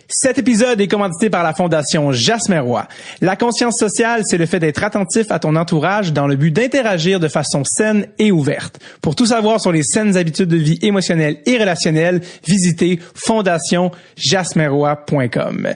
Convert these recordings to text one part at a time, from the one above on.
Cet épisode est commandité par la Fondation Jasmin Roy. La conscience sociale, c'est le fait d'être attentif à ton entourage dans le but d'interagir de façon saine et ouverte. Pour tout savoir sur les saines habitudes de vie émotionnelles et relationnelles, visitez fondationsjasminroy.com.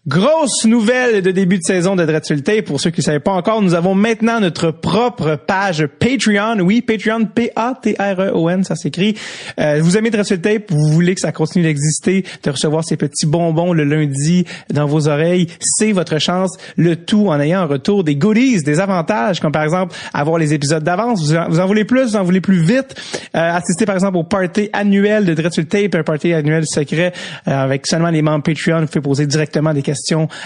Grosse nouvelle de début de saison de Dreadsulté. Pour ceux qui ne savaient pas encore, nous avons maintenant notre propre page Patreon. Oui, Patreon, Patreon, ça s'écrit. Vous aimez Dreadsulté, vous voulez que ça continue d'exister, de recevoir ces petits bonbons le lundi dans vos oreilles, c'est votre chance. Le tout en ayant en retour des goodies, des avantages, comme par exemple avoir les épisodes d'avance. Vous en voulez plus, vous en voulez plus vite. Assister par exemple au party annuel de Dreadsulté, un party annuel secret avec seulement les membres Patreon. Vous pouvez poser directement des questions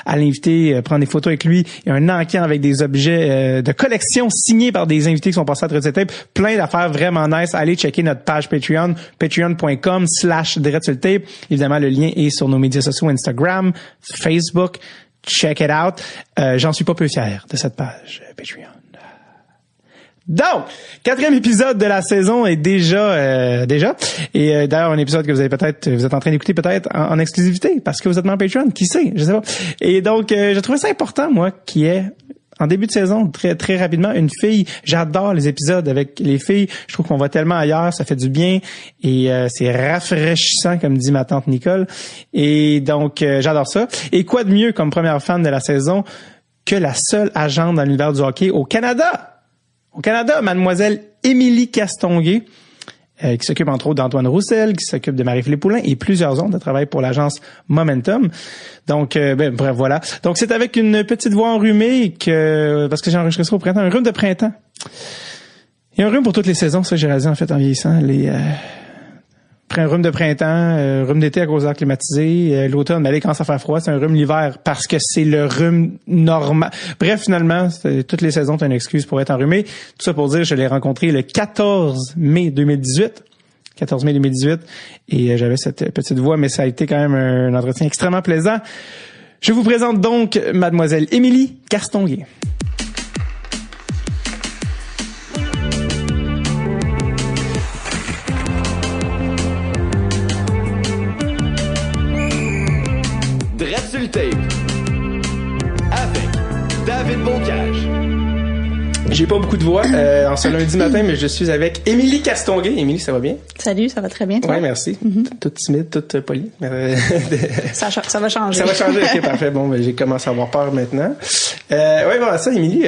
à l'invité, prendre des photos avec lui. Il y a un encan avec des objets de collection signés par des invités qui sont passés à Dreadsulté. Plein d'affaires vraiment nice. Allez checker notre page Patreon, patreon.com/Dreadsulté. Évidemment, le lien est sur nos médias sociaux, Instagram, Facebook. Check it out. J'en suis pas peu fier de cette page Patreon. Donc, 4e épisode de la saison est déjà. Et d'ailleurs, un épisode que vous êtes en train d'écouter peut-être en exclusivité parce que vous êtes membre Patreon, qui sait, je sais pas. Et donc, j'ai trouvé ça important, moi, qui est en début de saison, très très rapidement, une fille. J'adore les épisodes avec les filles. Je trouve qu'on va tellement ailleurs, ça fait du bien et c'est rafraîchissant, comme dit ma tante Nicole. Et donc, j'adore ça. Et quoi de mieux comme première fan de la saison que la seule agente dans l'univers du hockey au Canada? Au Canada, mademoiselle Émilie Castonguay, qui s'occupe entre autres d'Antoine Roussel, qui s'occupe de Marie-Philippe Poulin et plusieurs autres de travail pour l'agence Momentum. Donc, bref, voilà. Donc, c'est avec une petite voix enrhumée parce que j'ai enregistré ça au printemps, un rhume de printemps. Il y a un rhume pour toutes les saisons, ça j'ai réalisé en fait en vieillissant. Après un rhume de printemps, rhume d'été à cause d'air climatisé, l'automne, mais quand ça fait froid, c'est un rhume l'hiver parce que c'est le rhume normal. Bref, finalement, toutes les saisons, t'as une excuse pour être enrhumé. Tout ça pour dire, je l'ai rencontré le 14 mai 2018. Et j'avais cette petite voix, mais ça a été quand même un entretien extrêmement plaisant. Je vous présente donc mademoiselle Émilie Castonguay. Tape avec David Bocage. J'ai pas beaucoup de voix en ce lundi matin, mais je suis avec Émilie Castonguay. Émilie, ça va bien? Salut, ça va très bien, toi? Oui, merci. Toute timide, toute polie. Ça va changer. Ça va changer, ok, parfait. Bon, j'ai commencé à avoir peur maintenant. Oui, bon, ça, Émilie,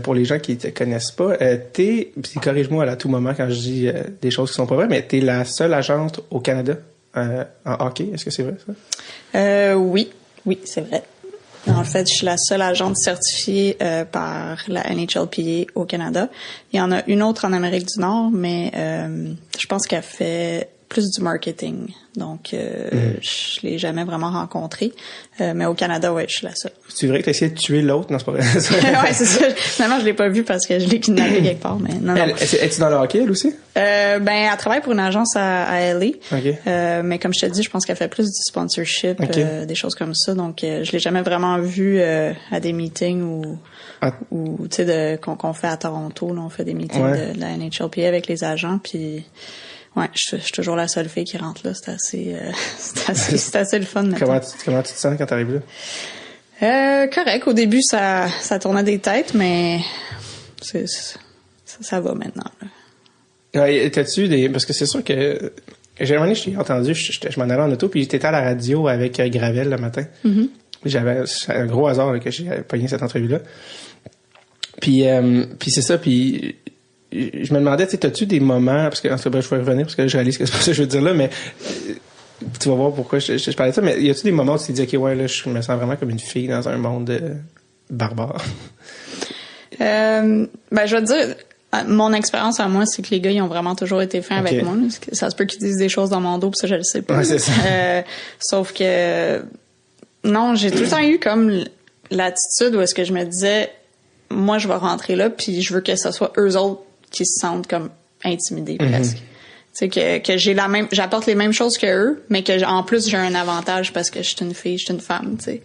pour les gens qui te connaissent pas, puis corrige-moi à tout moment quand je dis des choses qui sont pas vraies, mais t'es la seule agente au Canada en hockey. Est-ce que c'est vrai, ça? Oui, c'est vrai. En fait, je suis la seule agente certifiée par la NHLPA au Canada. Il y en a une autre en Amérique du Nord, mais je pense qu'elle fait plus du marketing. Donc, je l'ai jamais vraiment rencontrée. Mais au Canada, ouais, je suis la seule. C'est vrai que tu as essayé de tuer l'autre? Non, c'est pas vrai. Ouais, c'est ça. Finalement, je l'ai pas vue parce que je l'ai kidnappée quelque part. Mais non. Es-tu dans le hockey, elle aussi? Elle travaille pour une agence à LA. Okay. Mais comme je te dis, je pense qu'elle fait plus du sponsorship, des choses comme ça. Donc, je l'ai jamais vraiment vue à des meetings ou tu sais, qu'on fait à Toronto. Là, on fait des meetings de la NHLPA avec les agents. Puis, ouais, je suis toujours la seule fille qui rentre là. C'est assez le fun maintenant. Comment tu te sens quand t'arrives là? Correct. Au début, ça tournait des têtes, mais ça va maintenant. Là. Ouais, t'as-tu parce que c'est sûr que j'ai un moment donné, je t'ai entendu, je m'en allais en auto, puis j'étais à la radio avec Gravel le matin. Mm-hmm. J'avais un gros hasard là, que j'ai pogné cette entrevue-là. Puis c'est ça, puis je me demandais, t'as-tu des moments, parce que, en tout cas, je vais revenir, parce que là, je réalise que c'est pas ça que je veux dire là, mais tu vas voir pourquoi je parlais de ça, mais y a-tu des moments où tu te dis, ok, ouais, là, je me sens vraiment comme une fille dans un monde barbare? Je vais te dire, mon expérience à moi, c'est que les gars, ils ont vraiment toujours été fins avec moi. Ça se peut qu'ils disent des choses dans mon dos, pis ça, je le sais pas. Ouais, c'est ça. Sauf que, non, j'ai tout le temps eu comme l'attitude où est-ce que je me disais, moi, je vais rentrer là, puis je veux que ce soit eux autres qui se sentent comme intimidés presque. Tu C'est que j'apporte les mêmes choses que eux, mais que en plus j'ai un avantage parce que je suis une fille, je suis une femme, tu sais.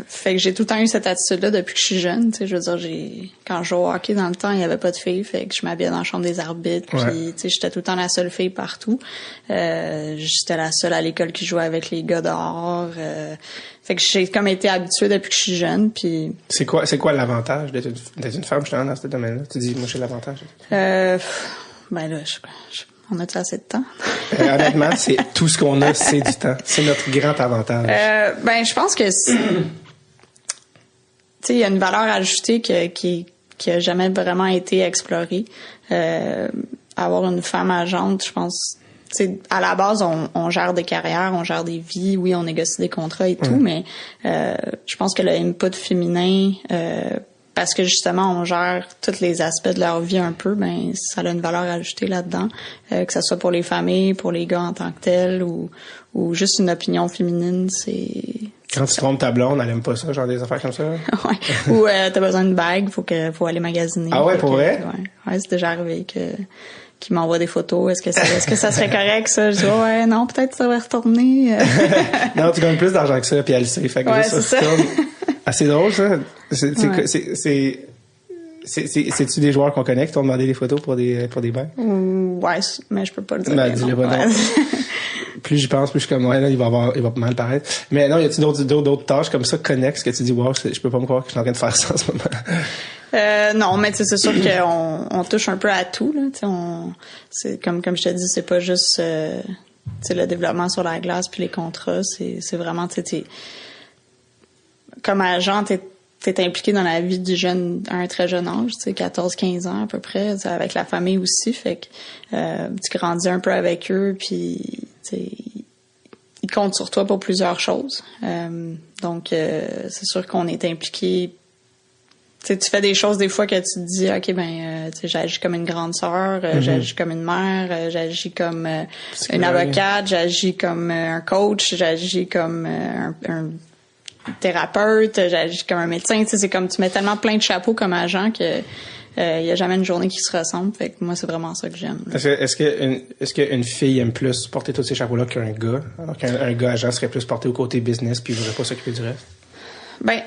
Fait que j'ai tout le temps eu cette attitude-là depuis que je suis jeune, tu sais. Je veux dire, quand je jouais au hockey dans le temps, il y avait pas de filles, fait que je m'habillais dans la chambre des arbitres, puis tu sais, j'étais tout le temps la seule fille partout. J'étais la seule à l'école qui jouait avec les gars dehors. Fait que j'ai comme été habituée depuis que je suis jeune, puis. C'est quoi l'avantage d'être une femme justement dans ce domaine-là? Tu dis, moi j'ai l'avantage. Ben là, on a-tu assez de temps? Honnêtement, c'est tout ce qu'on a, c'est du temps. C'est notre grand avantage. Ben, je pense que tu sais, il y a une valeur ajoutée qui a jamais vraiment été explorée. Avoir une femme agente, je pense, tu sais, à la base, on gère des carrières, on gère des vies, oui, on négocie des contrats et tout, mais je pense que le input féminin, parce que justement on gère tous les aspects de leur vie un peu, ben ça a une valeur ajoutée là-dedans, que ça soit pour les familles, pour les gars en tant que tels, ou juste une opinion féminine, c'est. Quand tu trompes ta blonde, elle aime pas ça, genre des affaires comme ça. Ouais. Ou t'as besoin d'une bague, faut aller magasiner. Ah ouais, pour vrai? Ouais, c'est déjà arrivé qui m'envoie des photos. Est-ce que ça serait correct, ça? Je dis, ouais, non, peut-être ça va retourner. Non, tu gagnes plus d'argent que ça, puis elle le sait. Fait que c'est ça. C'est drôle, ça. C'est-tu des joueurs qu'on connaît qui t'ont demandé des photos pour des bagues? Ouais, mais je peux pas le dire. Ben, dis-le pas, non. Plus j'y pense, plus je suis comme, ouais, là, il va mal paraître. Mais non, y a-t-il d'autres tâches comme ça connexes que tu dis, wow, je peux pas me croire que je suis en train de faire ça en ce moment? Non, mais c'est sûr qu'on touche un peu à tout, là. C'est comme je te dis, c'est pas juste le développement sur la glace puis les contrats, c'est vraiment, comme agent, t'es impliqué dans la vie du jeune à un très jeune âge, 14-15 ans à peu près, avec la famille aussi, fait que tu grandis un peu avec eux, puis ils comptent sur toi pour plusieurs choses. Donc c'est sûr qu'on est impliqué. Tu fais des choses des fois que tu te dis, ok, ben j'agis comme une grande sœur, j'agis comme une mère, j'agis comme une avocate, j'agis comme un coach, j'agis comme un thérapeute, j'agis comme un médecin. C'est comme tu mets tellement plein de chapeaux comme agent que y a jamais une journée qui se ressemble. Fait que moi, c'est vraiment ça que j'aime. Est-ce qu'une fille aime plus porter tous ces chapeaux-là qu'un gars? Alors qu'un gars agent serait plus porté au côté business puis il voudrait pas s'occuper du reste? Ben,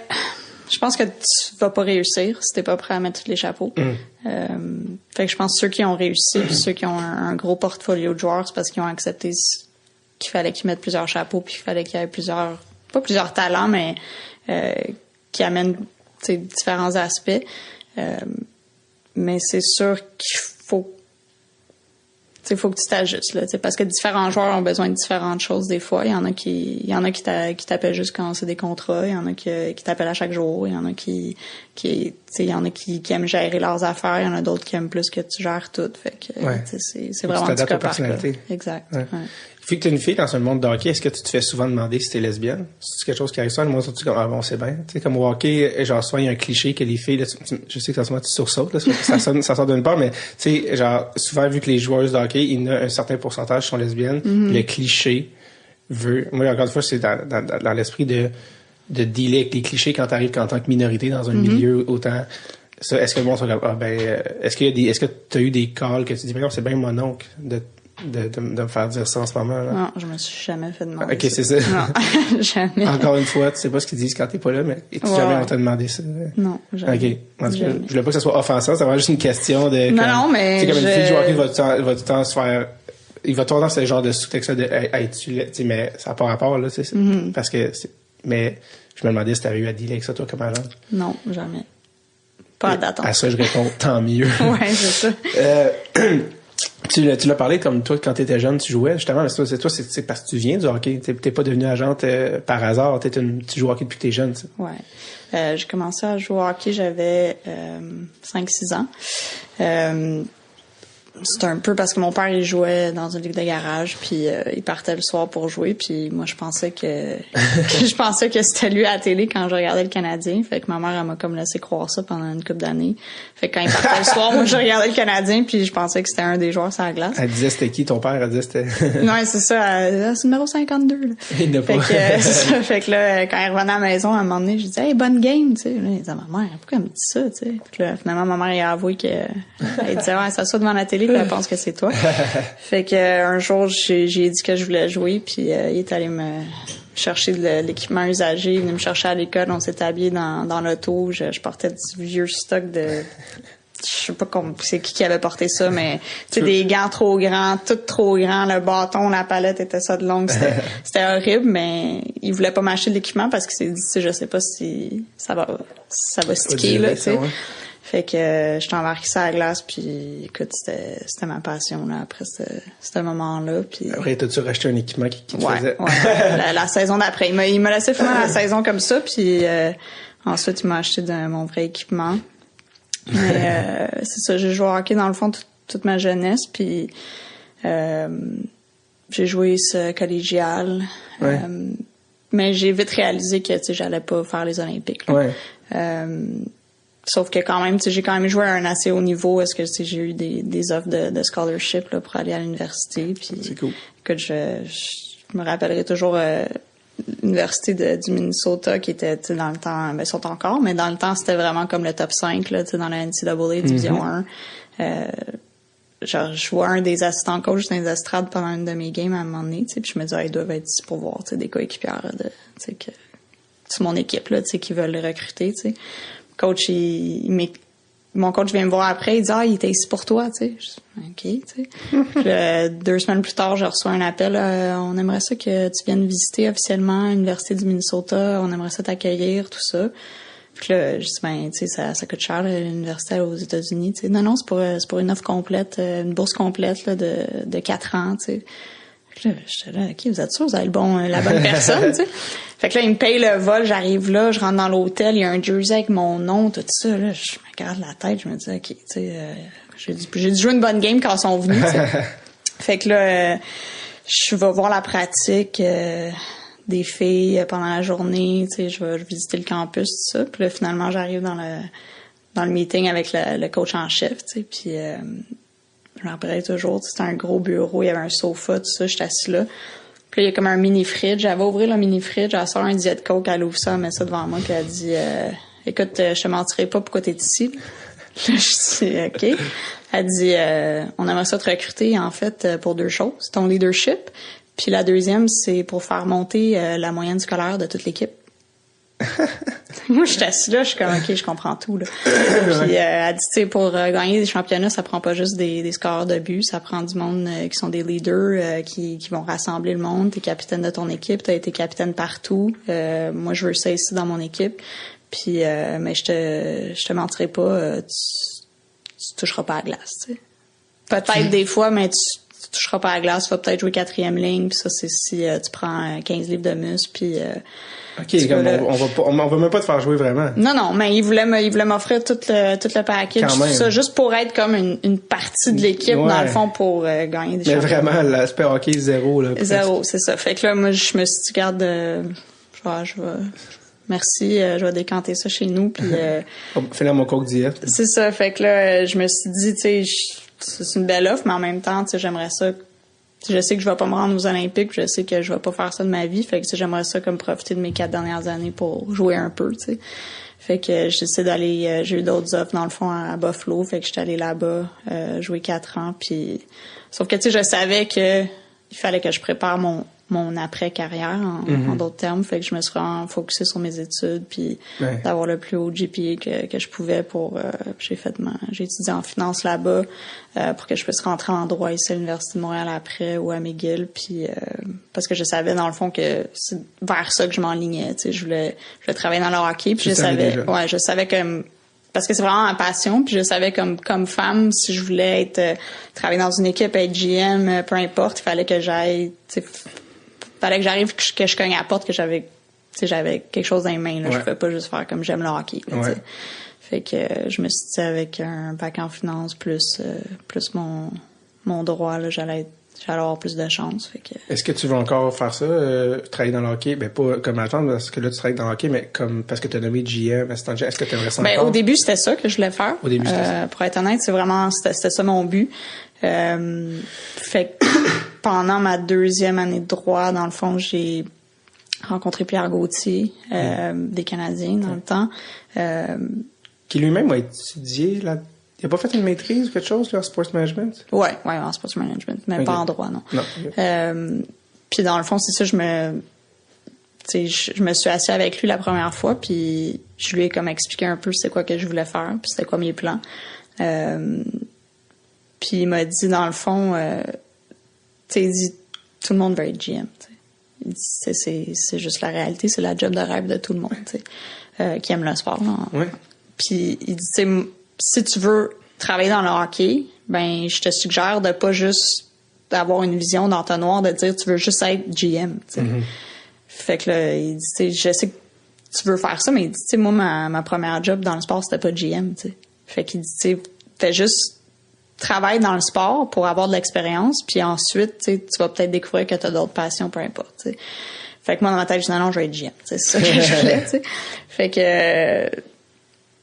je pense que tu vas pas réussir si t'es pas prêt à mettre tous les chapeaux. Fait que je pense que ceux qui ont réussi puis ceux qui ont un gros portfolio de joueurs, c'est parce qu'ils ont accepté qu'il fallait qu'ils mettent plusieurs chapeaux puis qu'il fallait qu'il y ait pas plusieurs talents, mais qui amènent différents aspects. Mais c'est sûr qu'il faut que tu t'ajustes, là, parce que différents joueurs ont besoin de différentes choses des fois. Il y en a qui t'appellent juste quand c'est des contrats, il y en a qui t'appellent à chaque jour, il y en a qui aiment gérer leurs affaires, il y en a d'autres qui aiment plus que tu gères tout. Fait que c'est vraiment du cas par cas. Exact. Ouais. Vu que t'es une fille dans un monde de hockey, est-ce que tu te fais souvent demander si t'es lesbienne? C'est quelque chose qui arrive ça, le monde surtout comme, bon, c'est bien. Tu sais, comme au hockey, genre, souvent, il y a un cliché que les filles, là, je sais que en ce moment, tu sursautes, là, ça sort d'une part, mais, tu sais, genre, souvent, vu que les joueuses de hockey, il y en a un certain pourcentage qui sont lesbiennes, le cliché veut, moi, encore une fois, c'est dans l'esprit de dealer avec les clichés quand t'arrives en tant que minorité dans un milieu autant, ça, est-ce que le monde est-ce que t'as eu des calls que tu dis, non, c'est bien mon oncle de me faire dire ça en ce moment, là? Non, je me suis jamais fait demander. Ok, c'est ça. Non, jamais. Encore une fois, tu sais pas ce qu'ils disent quand t'es pas là, mais jamais on t'a demandé ça. Non, jamais. Ok. Je voulais pas que ça soit offensant, c'est vraiment juste une question de. Non, mais. C'est comme une fille qui joue au hockey va tout le temps se faire. Il va tout le temps ce genre de sous-texte de tu sais, mais ça n'a pas rapport, là, tu sais. Parce que mais je me demandais si t'avais eu à dealer avec ça, toi, comme agent. Non, jamais. Pas à date. À ça, je réponds tant mieux. Ouais, c'est ça. Tu l'as parlé comme toi, quand t'étais jeune, tu jouais, justement, mais c'est parce que tu viens du hockey. T'es pas devenue agente par hasard. Tu joues au hockey depuis que t'es jeune, t'sais. Ouais. J'ai commencé à jouer au hockey, j'avais 5-6 ans. C'était un peu parce que mon père, il jouait dans une ligue de garage, puis il partait le soir pour jouer, puis moi, je pensais que c'était lui à la télé quand je regardais le Canadien. Fait que ma mère, elle m'a comme laissé croire ça pendant une couple d'années. Fait que quand il partait le soir, moi, je regardais le Canadien, puis je pensais que c'était un des joueurs sur la glace. Elle disait c'était qui, ton père? Elle disait c'était... Ouais, c'est ça. C'est numéro 52, là. Il n'a pas. Fait que là, quand il revenait à la maison, à un moment donné, je disais, hey, bonne game, tu sais. Là, il disait, ma mère, pourquoi elle me dit ça, tu sais? Puis là, finalement, ma mère, elle a avoué elle disait, ouais, ça soit devant la télé puis elle pense que c'est toi. Fait que un jour, j'ai dit que je voulais jouer, puis il est allé me chercher de l'équipement usagé, il venait me chercher à l'école, on s'est habillés dans l'auto, je portais du vieux stock de... Je sais pas c'est qui avait porté ça, mais tu sais, des gants trop grands, tout trop grands, le bâton, la palette était ça de longue, c'était horrible, mais il voulait pas m'acheter de l'équipement parce qu'il s'est dit, tu sais, je sais pas si ça va sticker, là, tu sais. Ouais. Fait que je t'ai embarqué ça à la glace, puis écoute, c'était ma passion, là, après ce moment-là. Puis après, t'as-tu racheté un équipement qui te faisait? Ouais. la saison d'après. Il m'a laissé finir la saison comme ça, puis ensuite, il m'a acheté mon vrai équipement. Mais c'est ça, j'ai joué au hockey dans le fond toute ma jeunesse, puis j'ai joué ce collégial. Ouais. Mais j'ai vite réalisé que tu sais j'allais pas faire les Olympiques. Ouais. Sauf que quand même, tu sais, j'ai quand même joué à un assez haut niveau. Est-ce que tu sais, j'ai eu des offres de scholarship là, pour aller à l'université. Puis, c'est cool. Écoute, je me rappellerai toujours l'université du Minnesota qui était, tu sais, dans le temps, ben, sont encore, mais dans le temps, c'était vraiment comme le top 5, là, tu sais, dans la NCAA Division 1. Genre, je vois un des assistants coach dans les estrades pendant une de mes games à un moment donné, tu sais, puis je me disais, ils doivent être ici pour voir, tu sais, des coéquipières, tu sais, que c'est mon équipe, là, tu sais, qui veulent les recruter, tu sais. Coach, mon coach vient me voir après, il dit, il était ici pour toi, tu sais. Je dis, OK, tu sais. 2 semaines plus tard, je reçois un appel, on aimerait ça que tu viennes visiter officiellement l'Université du Minnesota, on aimerait ça t'accueillir, tout ça. Puis là, je dis, ben, tu sais, ça coûte cher, l'université aux États-Unis, tu sais. Non, c'est pour une offre complète, une bourse complète, là, de 4 ans, tu sais. Là, j'étais là, OK, vous êtes sûr, vous avez la bonne personne, tu sais. Fait que là, il me paye le vol, j'arrive là, je rentre dans l'hôtel, il y a un jersey avec mon nom, tout ça, là, je me garde la tête, je me dis, OK, tu sais, j'ai dû jouer une bonne game quand ils sont venus, tu sais. Fait que là, je vais voir la pratique des filles pendant la journée, tu sais, je vais visiter le campus, tout ça. Puis là, finalement, j'arrive dans le meeting avec le coach en chef, tu sais, puis je m'en rappellerai toujours, c'était un gros bureau, il y avait un sofa, tout ça, j'étais assis là. Puis là, il y a comme un mini-fridge. J'avais ouvert le mini-fridge, elle sort un Diet Coke, elle ouvre ça, elle met ça devant moi, puis elle dit écoute, je te mentirai pas pourquoi t'es ici. Là, je dis OK. Elle dit on aimerait ça te recruter, en fait, pour 2 choses. Ton leadership, puis la deuxième, c'est pour faire monter la moyenne scolaire de toute l'équipe. Moi, je suis assise là, je suis comme, OK, je comprends tout, là. Puis, elle dit, tu sais, pour gagner des championnats, ça prend pas juste des scores de but, ça prend du monde qui sont des leaders, qui vont rassembler le monde. T'es capitaine de ton équipe, t'as été capitaine partout. Moi, je veux ça ici dans mon équipe. Puis, mais je te mentirai pas, tu toucheras pas à la glace, tu sais. Peut-être des fois, mais tu toucheras pas à la glace, tu vas peut-être jouer 4e ligne, puis ça, c'est si tu prends 15 livres de muscle, puis... OK, comme on va même pas te faire jouer vraiment. Non, mais il voulait m'offrir tout le package, tout ça, juste pour être comme une partie de l'équipe, dans le fond, pour gagner des championnats. Mais vraiment, l'aspect hockey, zéro, là. Zéro, c'est ça. Fait que là, moi, je me suis dit, regarde, merci, je vais décanter ça chez nous, puis... Fais-le mon coke diète. C'est ça, fait que là, je me suis dit, tu sais, c'est une belle offre, mais en même temps, tu sais, j'aimerais ça... Je sais que je vais pas me rendre aux Olympiques, je sais que je vais pas faire ça de ma vie, fait que j'aimerais ça comme profiter de mes 4 dernières années pour jouer un peu, tu sais. Fait que j'essaie d'aller, j'ai eu d'autres offres dans le fond à Buffalo, fait que j'étais allée là-bas jouer 4 ans, puis sauf que tu sais je savais que il fallait que je prépare mon après-carrière en d'autres termes, fait que je me suis vraiment focusée sur mes études puis d'avoir le plus haut GPA que je pouvais pour j'ai étudié en finance là-bas pour que je puisse rentrer en droit ici à l'Université de Montréal après ou à McGill, puis parce que je savais dans le fond que c'est vers ça que je m'enlignais, tu sais, je voulais travailler dans le hockey, puis je savais que parce que c'est vraiment ma passion, puis je savais comme femme, si je voulais travailler dans une équipe, être GM, peu importe, il fallait que j'aille, tu sais, fallait que j'arrive, que je cogne à la porte, que j'avais quelque chose dans les mains, là. Je pouvais pas juste faire comme j'aime le hockey, là, tu sais. Fait que je me suis dit avec un bac en finance plus mon droit, là, j'allais avoir plus de chance. Fait que... Est-ce que tu veux encore faire ça, travailler dans le hockey? Ben, pas comme agent, parce que là, tu travailles dans le hockey, mais comme, parce que tu as nommé GM, est-ce que tu aimerais ça encore? Au début, c'était ça que je voulais faire. Au début, c'était ça. Pour être honnête, c'était ça mon but. Fait que pendant ma 2e année de droit, dans le fond, j'ai rencontré Pierre Gauthier, des Canadiens dans le temps. Qui lui-même a étudié là. Il a pas fait une maîtrise ou quelque chose, là, en sports management? Ouais, en sports management, mais pas en droit, non. Puis dans le fond, c'est ça, je me suis assise avec lui la première fois, puis je lui ai comme expliqué un peu c'est quoi que je voulais faire, puis c'était quoi mes plans. Puis il m'a dit, dans le fond, il dit, tout le monde veut être GM, t'sais. Il dit, c'est juste la réalité, c'est la job de rêve de tout le monde, qui aime le sport. Là. Ouais. Puis il dit, si tu veux travailler dans le hockey, ben je te suggère de pas juste avoir une vision d'entonnoir de dire tu veux juste être GM. Mm-hmm. Fait que là, il dit, je sais que tu veux faire ça, mais il dit, moi ma première job dans le sport c'était pas GM. T'sais. Fait qu'il dit, fais juste travaille dans le sport pour avoir de l'expérience, puis ensuite, tu vas peut-être découvrir que tu as d'autres passions, peu importe. T'sais. Fait que moi, dans ma tête, je dis non, je vais être GM. C'est ça que je voulais. T'sais. Fait que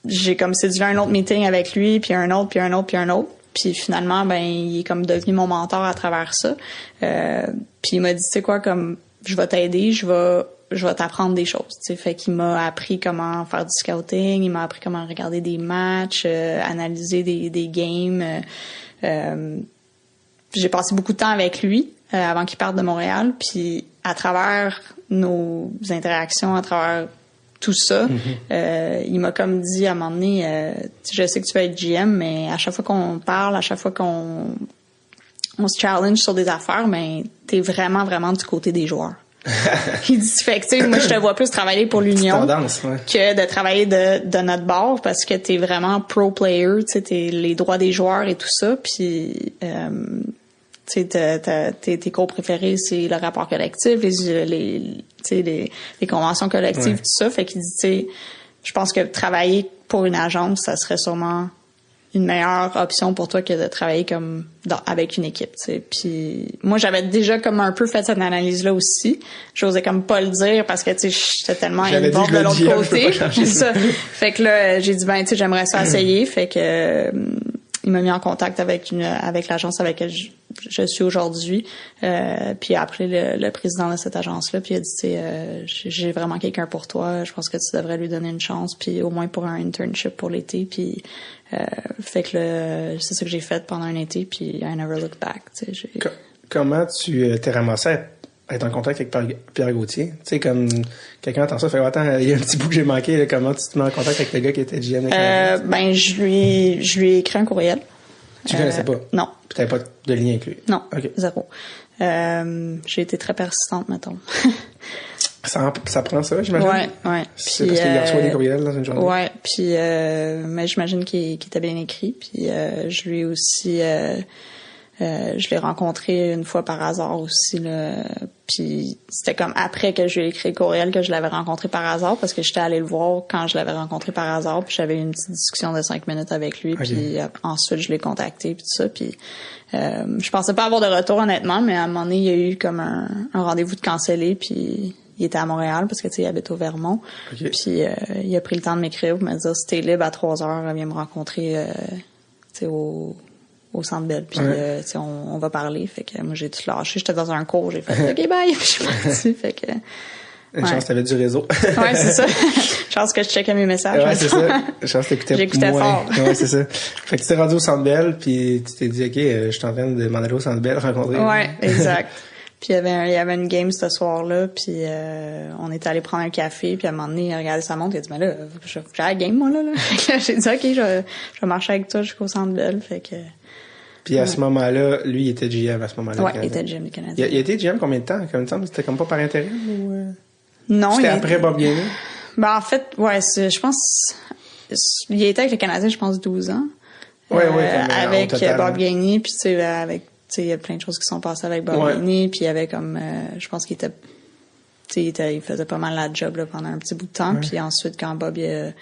j'ai comme séduit un autre meeting avec lui, puis un autre, puis un autre, puis un autre. Puis finalement, ben il est comme devenu mon mentor à travers ça. Puis il m'a dit, tu sais quoi, comme je vais t'aider, je vais t'apprendre des choses. T'sais. Fait qu'il m'a appris comment faire du scouting, il m'a appris comment regarder des matchs, analyser des games. J'ai passé beaucoup de temps avec lui avant qu'il parte de Montréal. Puis à travers nos interactions, à travers tout ça, il m'a comme dit à un moment donné, je sais que tu vas être GM, mais à chaque fois qu'on parle, à chaque fois qu'on se challenge sur des affaires, mais t'es vraiment, vraiment du côté des joueurs. Il dit, fait que, tu sais, moi, je te vois plus travailler pour l'Union que de travailler de notre bord parce que t'es vraiment pro player, tu sais, t'es les droits des joueurs et tout ça, puis tu sais, tes cours préférés, c'est le rapport collectif, les conventions collectives, tout ça, fait qu'il dit, tu sais, je pense que travailler pour une agence, ça serait sûrement une meilleure option pour toi que de travailler comme avec une équipe, tu sais. Puis moi, j'avais déjà comme un peu fait cette analyse-là aussi. J'osais comme pas le dire parce que, tu sais, j'étais tellement involvée de l'autre côté. C'est ça. Fait que là, j'ai dit, ben, tu sais, j'aimerais ça essayer. Fait que il m'a mis en contact avec l'agence avec laquelle je suis aujourd'hui. Puis après le président de cette agence-là, puis il a dit, tu sais, j'ai vraiment quelqu'un pour toi. Je pense que tu devrais lui donner une chance, puis au moins pour un internship pour l'été. Puis fait que c'est ça que j'ai fait pendant un été, puis I never looked back. Tu sais, comment tu t'es ramassé à être en contact avec Pierre Gauthier? Tu sais, comme quelqu'un entend ça, fait attends, il y a un petit bout que j'ai manqué. Là, comment tu te mets en contact avec le gars qui était GM? Ben je lui ai écrit un courriel. Tu connaissais pas? Non. Puis t'avais pas de lien avec lui? Non, okay. Zéro. J'ai été très persistante, mettons. Ça prend ça, j'imagine? Ouais. C'est parce qu'il reçoit des courriels dans une journée? Ouais, puis mais j'imagine qu'il était bien écrit. Puis je lui ai aussi... je l'ai rencontré une fois par hasard aussi, là. Puis c'était comme après que je lui ai écrit le courriel que je l'avais rencontré par hasard parce que j'étais allée le voir quand je l'avais rencontré par hasard, puis j'avais eu une petite discussion de 5 minutes avec lui, okay. Puis ensuite je l'ai contacté puis tout ça, puis je pensais pas avoir de retour honnêtement, mais à un moment donné il y a eu comme un rendez-vous de cancellé, puis il était à Montréal parce que tu sais il habite au Vermont, okay. Puis il a pris le temps de m'écrire pour me dire si t'es libre à 3h viens me rencontrer tu sais au Centre Bell, puis ouais. On va parler. Fait que moi, j'ai tout lâché. J'étais dans un cours, j'ai fait « OK, bye! » Puis je suis partie. Fait que... Une chance que t'avais du réseau. Ouais, c'est ça. Chance que je checkais mes messages. Ouais, c'est ça. Chance que t'écoutais J'écoutais fort. Ouais, c'est ça. Fait que tu t'es rendu au Centre Bell, puis tu t'es dit « OK, je suis en train de m'en aller au Centre Bell rencontrer. » Ouais, exact. Puis il y avait une game ce soir-là, puis on était allé prendre un café, puis à un moment donné, il a regardé sa montre, il a dit « Mais là, j'ai la game, moi, là. » Fait que là, j'ai dit « OK, je vais marcher avec toi jusqu'au Centre Bell. » Fait que... Puis à ce moment-là, lui, il était GM à ce moment-là. Ouais, il était GM du Canadien. Il a été GM combien de temps? Comme il me semble, c'était comme pas par intérim ou... Non. C'était après Bob Gainey? Ben, en fait, ouais, je pense, il a été avec le Canadien, je pense, 12 ans. Ouais, avec Bob Gainey, puis tu sais, il y a plein de choses qui sont passées avec Bob Gainey, puis il y avait comme, je pense qu'il était, tu sais, il faisait pas mal la job, là, pendant un petit bout de temps, puis ensuite, quand Bob, il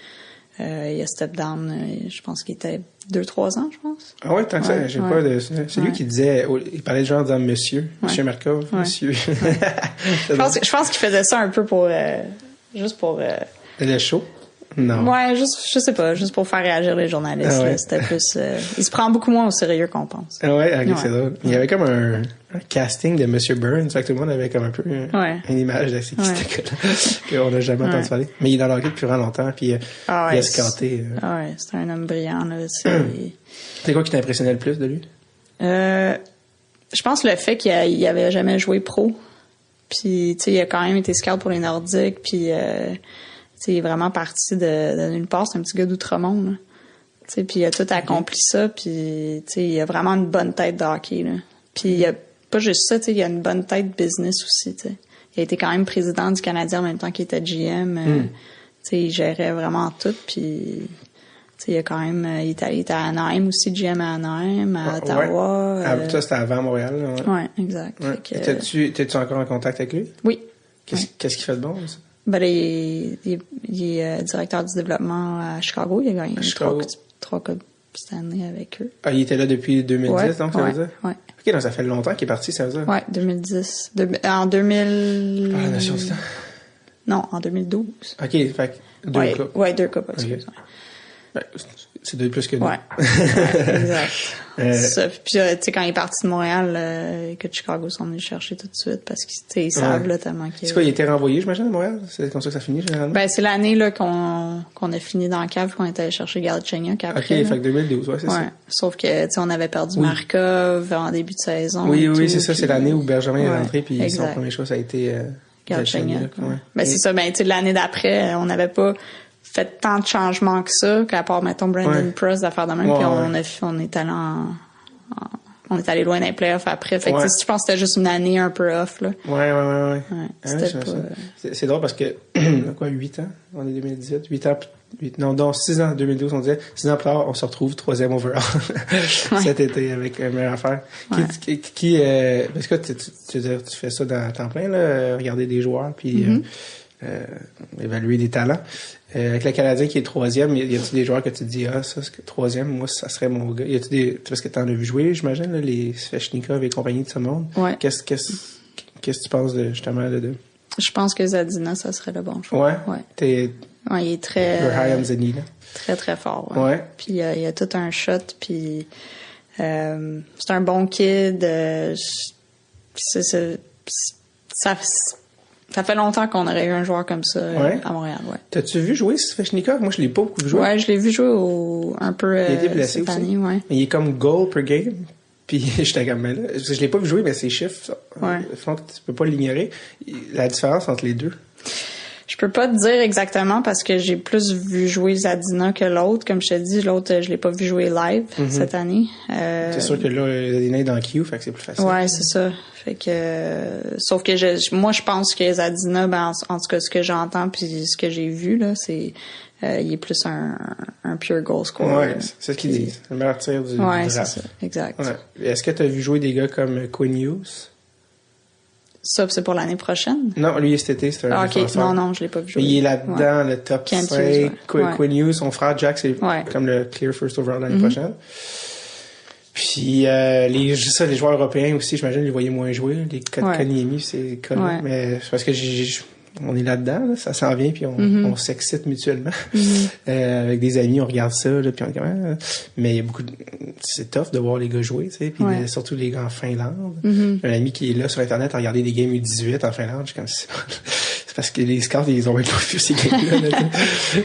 a step down, je pense qu'il était 2-3 ans, je pense. Ah ouais, tant que ça, j'ai pas de... C'est lui qui disait, il parlait de genre en disant monsieur Markov, monsieur. Je pense qu'il faisait ça un peu pour, juste pour... Le show. Non. Ouais, je sais pas, juste pour faire réagir les journalistes. Ah ouais. Là, c'était plus... il se prend beaucoup moins au sérieux qu'on pense. Ah ouais, ok, c'est drôle. Il y avait comme un casting de Monsieur Burns, fait que tout le monde avait comme un peu une image de c'est qui ce gars-là, qu'on n'a jamais entendu parler. Mais il est dans leur depuis vraiment longtemps, puis il a scanté. Ouais, c'est un homme brillant, là. C'est quoi qui t'impressionnait le plus de lui? Je pense le fait qu'il avait jamais joué pro. Puis, tu sais, il a quand même été scout pour les Nordiques, puis... il est vraiment parti de nulle part. C'est un petit gars d'Outremont, là. Tu sais, puis il a tout accompli ça, puis tu sais, il a vraiment une bonne tête de hockey, là. Puis il a pas juste ça, tu sais, il a une bonne tête business aussi, tu sais. Il a été quand même président du Canadien en même temps qu'il était GM. Tu sais, il gérait vraiment tout, puis tu sais, il a quand même, il était à Anaheim aussi, GM à Anaheim, à Ottawa. Ça, c'était avant Montréal, là. Ouais, exact. Ouais. T'es-tu encore en contact avec lui? Oui. Qu'est-ce qu'il fait de bon, ça? Ben, il est directeur du développement à Chicago. Il a gagné 3 Coupes Stanley avec eux. Ah, il était là depuis 2010, donc, ça veut dire? Ouais. OK, donc ça fait longtemps qu'il est parti, ça veut dire? Ouais, 2010. En 2000... Ah, la Nation du temps? Non, en 2012. OK, fait que 2 coupes. Ouais, 2 coupes, excuse. Okay. Ben, c'est 2 plus que nous. Ouais, exact. Ça, puis, tu sais, quand il est parti de Montréal, que Chicago sont venus le chercher tout de suite parce qu'ils savent là, tellement qu'il... C'est quoi, il a été renvoyé, j'imagine, à Montréal? C'est comme ça que ça finit, généralement? Ben, c'est l'année là qu'on a fini dans la cave, qu'on était allé chercher Galchenyuk après. OK, fait que 2012, ouais, c'est ça. Sauf que, tu sais, on avait perdu Markov en début de saison. Oui, c'est ça, c'est l'année où Benjamin est rentré, puis exact. son premier choix, ça a été Galchenyuk. Ben, c'est ça, ben, tu sais, l'année d'après, on n'avait pas fait tant de changements que ça, qu'à part, mettons, Brandon Prust d'affaires de même, puis on est allé on est allé loin dans les playoffs après. Fait que, je pense que c'était juste une année un peu off, là. Ouais. C'était pas... C'est drôle parce que, quoi, 8 ans? On est 2018, 8 ans, non, 6 ans, 2012, on disait, 6 ans plus tard, on se retrouve 3e overall. Cet été avec meilleure affaire. Parce que tu fais ça dans temps plein, là, regarder des joueurs, puis, évaluer des talents. Avec le Canadien qui est 3e, y a-t-il des joueurs que tu te dis, ça, c'est 3e, moi, ça serait mon gars? Y a-t-il des, parce que t'en as vu jouer, j'imagine, là, les Svechnikov et compagnie de ce monde? Ouais. Qu'est-ce que tu penses justement de deux? Je pense que Zadina, ça serait le bon choix. Ouais. Il est très... high on Zadina. Très, très fort, ouais. Puis il y a tout un shot, puis c'est un bon kid. Ça fait longtemps qu'on aurait eu un joueur comme ça à Montréal, T'as-tu vu jouer Svechnikov? Moi, je l'ai pas beaucoup vu jouer. Ouais, je l'ai vu jouer un peu il a été blessé cette aussi. année, ouais. Mais il est comme goal per game. Puis j'étais comme, là, je l'ai pas vu jouer, mais ses chiffres, tu peux pas l'ignorer. La différence entre les deux. Je peux pas te dire exactement parce que j'ai plus vu jouer Zadina que l'autre. Comme je te dis, l'autre, je l'ai pas vu jouer live cette année. C'est sûr que là, Zadina est dans Q, fait que c'est plus facile. Ouais, c'est ça. Fait que, sauf que moi, je pense que Zadina, ben, en tout cas, ce que j'entends puis ce que j'ai vu, là, c'est, il est plus un pure goal scorer. Ouais, c'est ce qu'ils disent. Le meilleur tir du draft. C'est ça. Exact. Ouais. Est-ce que tu as vu jouer des gars comme Quinn Hughes? Ça, c'est pour l'année prochaine? Non, lui, cet été, c'est un défenseur. Non, je l'ai pas vu jouer. Il est là-dedans, le top 5. Quinn Hughes, son frère Jack, c'est comme le clear first overall l'année prochaine. Puis les joueurs européens aussi, j'imagine, ils les voyaient moins jouer. Les Koniemi, c'est connu. Mais c'est parce que on est là-dedans, là, ça s'en vient, puis on s'excite mutuellement. Avec des amis, on regarde ça, là, puis on dit, mais il y a beaucoup c'est tough de voir les gars jouer, tu sais, puis surtout les gars en Finlande. J'ai un ami qui est là sur Internet à regarder des games U18 en Finlande, je suis comme, c'est parce que les scouts, ils ont même pas vu ces games-là, là,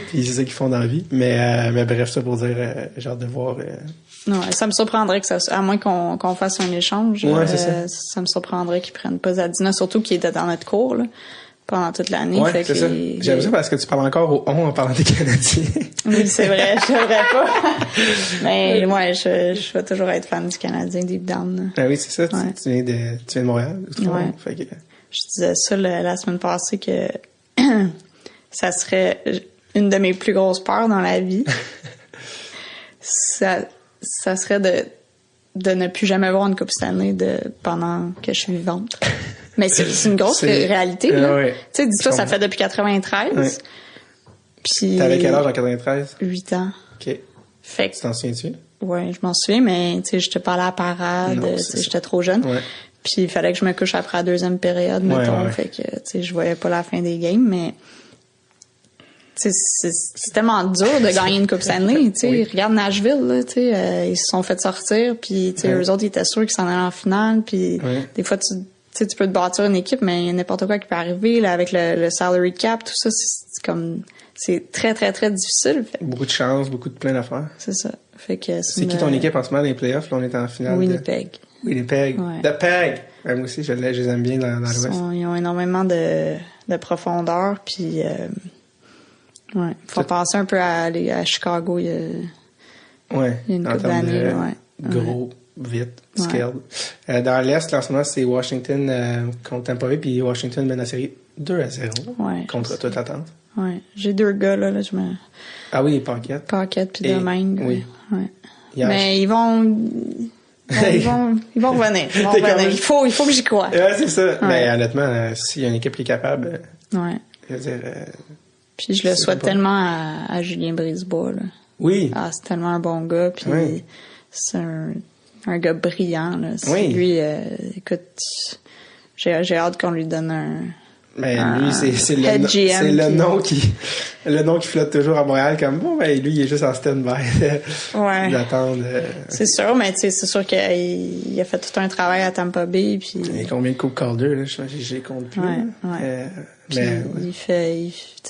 puis c'est ça qu'ils font dans la vie. Mais bref, ça pour dire, j'ai hâte de voir... Non, ça me surprendrait que ça, à moins qu'on fasse un échange, ça me surprendrait qu'ils prennent pas Zadina, surtout qu'il était dans notre cours, là, pendant toute l'année. Ouais, c'est ça. J'aime ça parce que tu parles encore au on en parlant des Canadiens. Oui, c'est vrai, je devrais pas. Mais ouais, je vais toujours être fan du Canadien deep down. Ah oui, c'est ça. Tu viens de Montréal. Fait que... Je disais ça la semaine passée que ça serait une de mes plus grosses peurs dans la vie. Ça serait de ne plus jamais voir une Coupe Stanley pendant que je suis vivante. Mais c'est une grosse réalité, là. Tu sais, dis-toi, ça fait depuis 93. Puis... T'avais quel âge en 93? 8 ans. OK. Fait que... Tu t'en souviens-tu? Ouais, je m'en souviens, mais tu sais, j'étais pas à la parade, j'étais trop jeune. Puis il fallait que je me couche après la deuxième période, mettons. Fait que, tu sais, je voyais pas la fin des games, mais... c'est tellement dur de gagner une Coupe Stanley, tu sais. Oui. Regarde Nashville, là, tu sais, ils se sont fait sortir, puis tu sais, eux autres, ils étaient sûrs qu'ils s'en allaient en finale, puis des fois, tu peux te bâtir une équipe, mais il y a n'importe quoi qui peut arriver, là, avec le salary cap, tout ça, c'est très, très, très difficile. Fait. Beaucoup de chance, beaucoup de plein d'affaires. C'est ça. Fait que c'est qui ton équipe en ce moment dans les playoffs? Là, on est en finale. Winnipeg. Winnipeg. Ouais. The Peg! Ouais, moi aussi, je les aime bien dans l'Ouest. Ils ont énormément de profondeur, puis faut penser un peu à Chicago il y a une couple d'années. Gros, vite, skilled. Dans l'Est, là, en ce moment, c'est Washington contre Tampa Bay, puis Washington mène la série 2-0 contre toute attente. Ouais. J'ai 2 gars, là je me... Ah oui, Paquette. Paquette puis Domingue. Oui. Ouais. Mais ils vont revenir. Ils vont revenir. Il faut que j'y croie. Ouais, c'est ça. Ouais. Mais honnêtement, s'il y a une équipe qui est capable, je veux dire... puis je le souhaite tellement à Julien Brisebois, là. Oui. Ah, c'est tellement un bon gars, puis c'est un gars brillant, là. Lui, écoute, j'ai hâte qu'on lui donne un... Mais lui, c'est le nom qui flotte toujours à Montréal comme bon, ben lui, il est juste en stand-by d'attendre. C'est sûr, mais tu sais, c'est sûr qu'il a fait tout un travail à Tampa Bay, puis. Il y a combien de Coupe Calder, là? Je les compte plus. Mais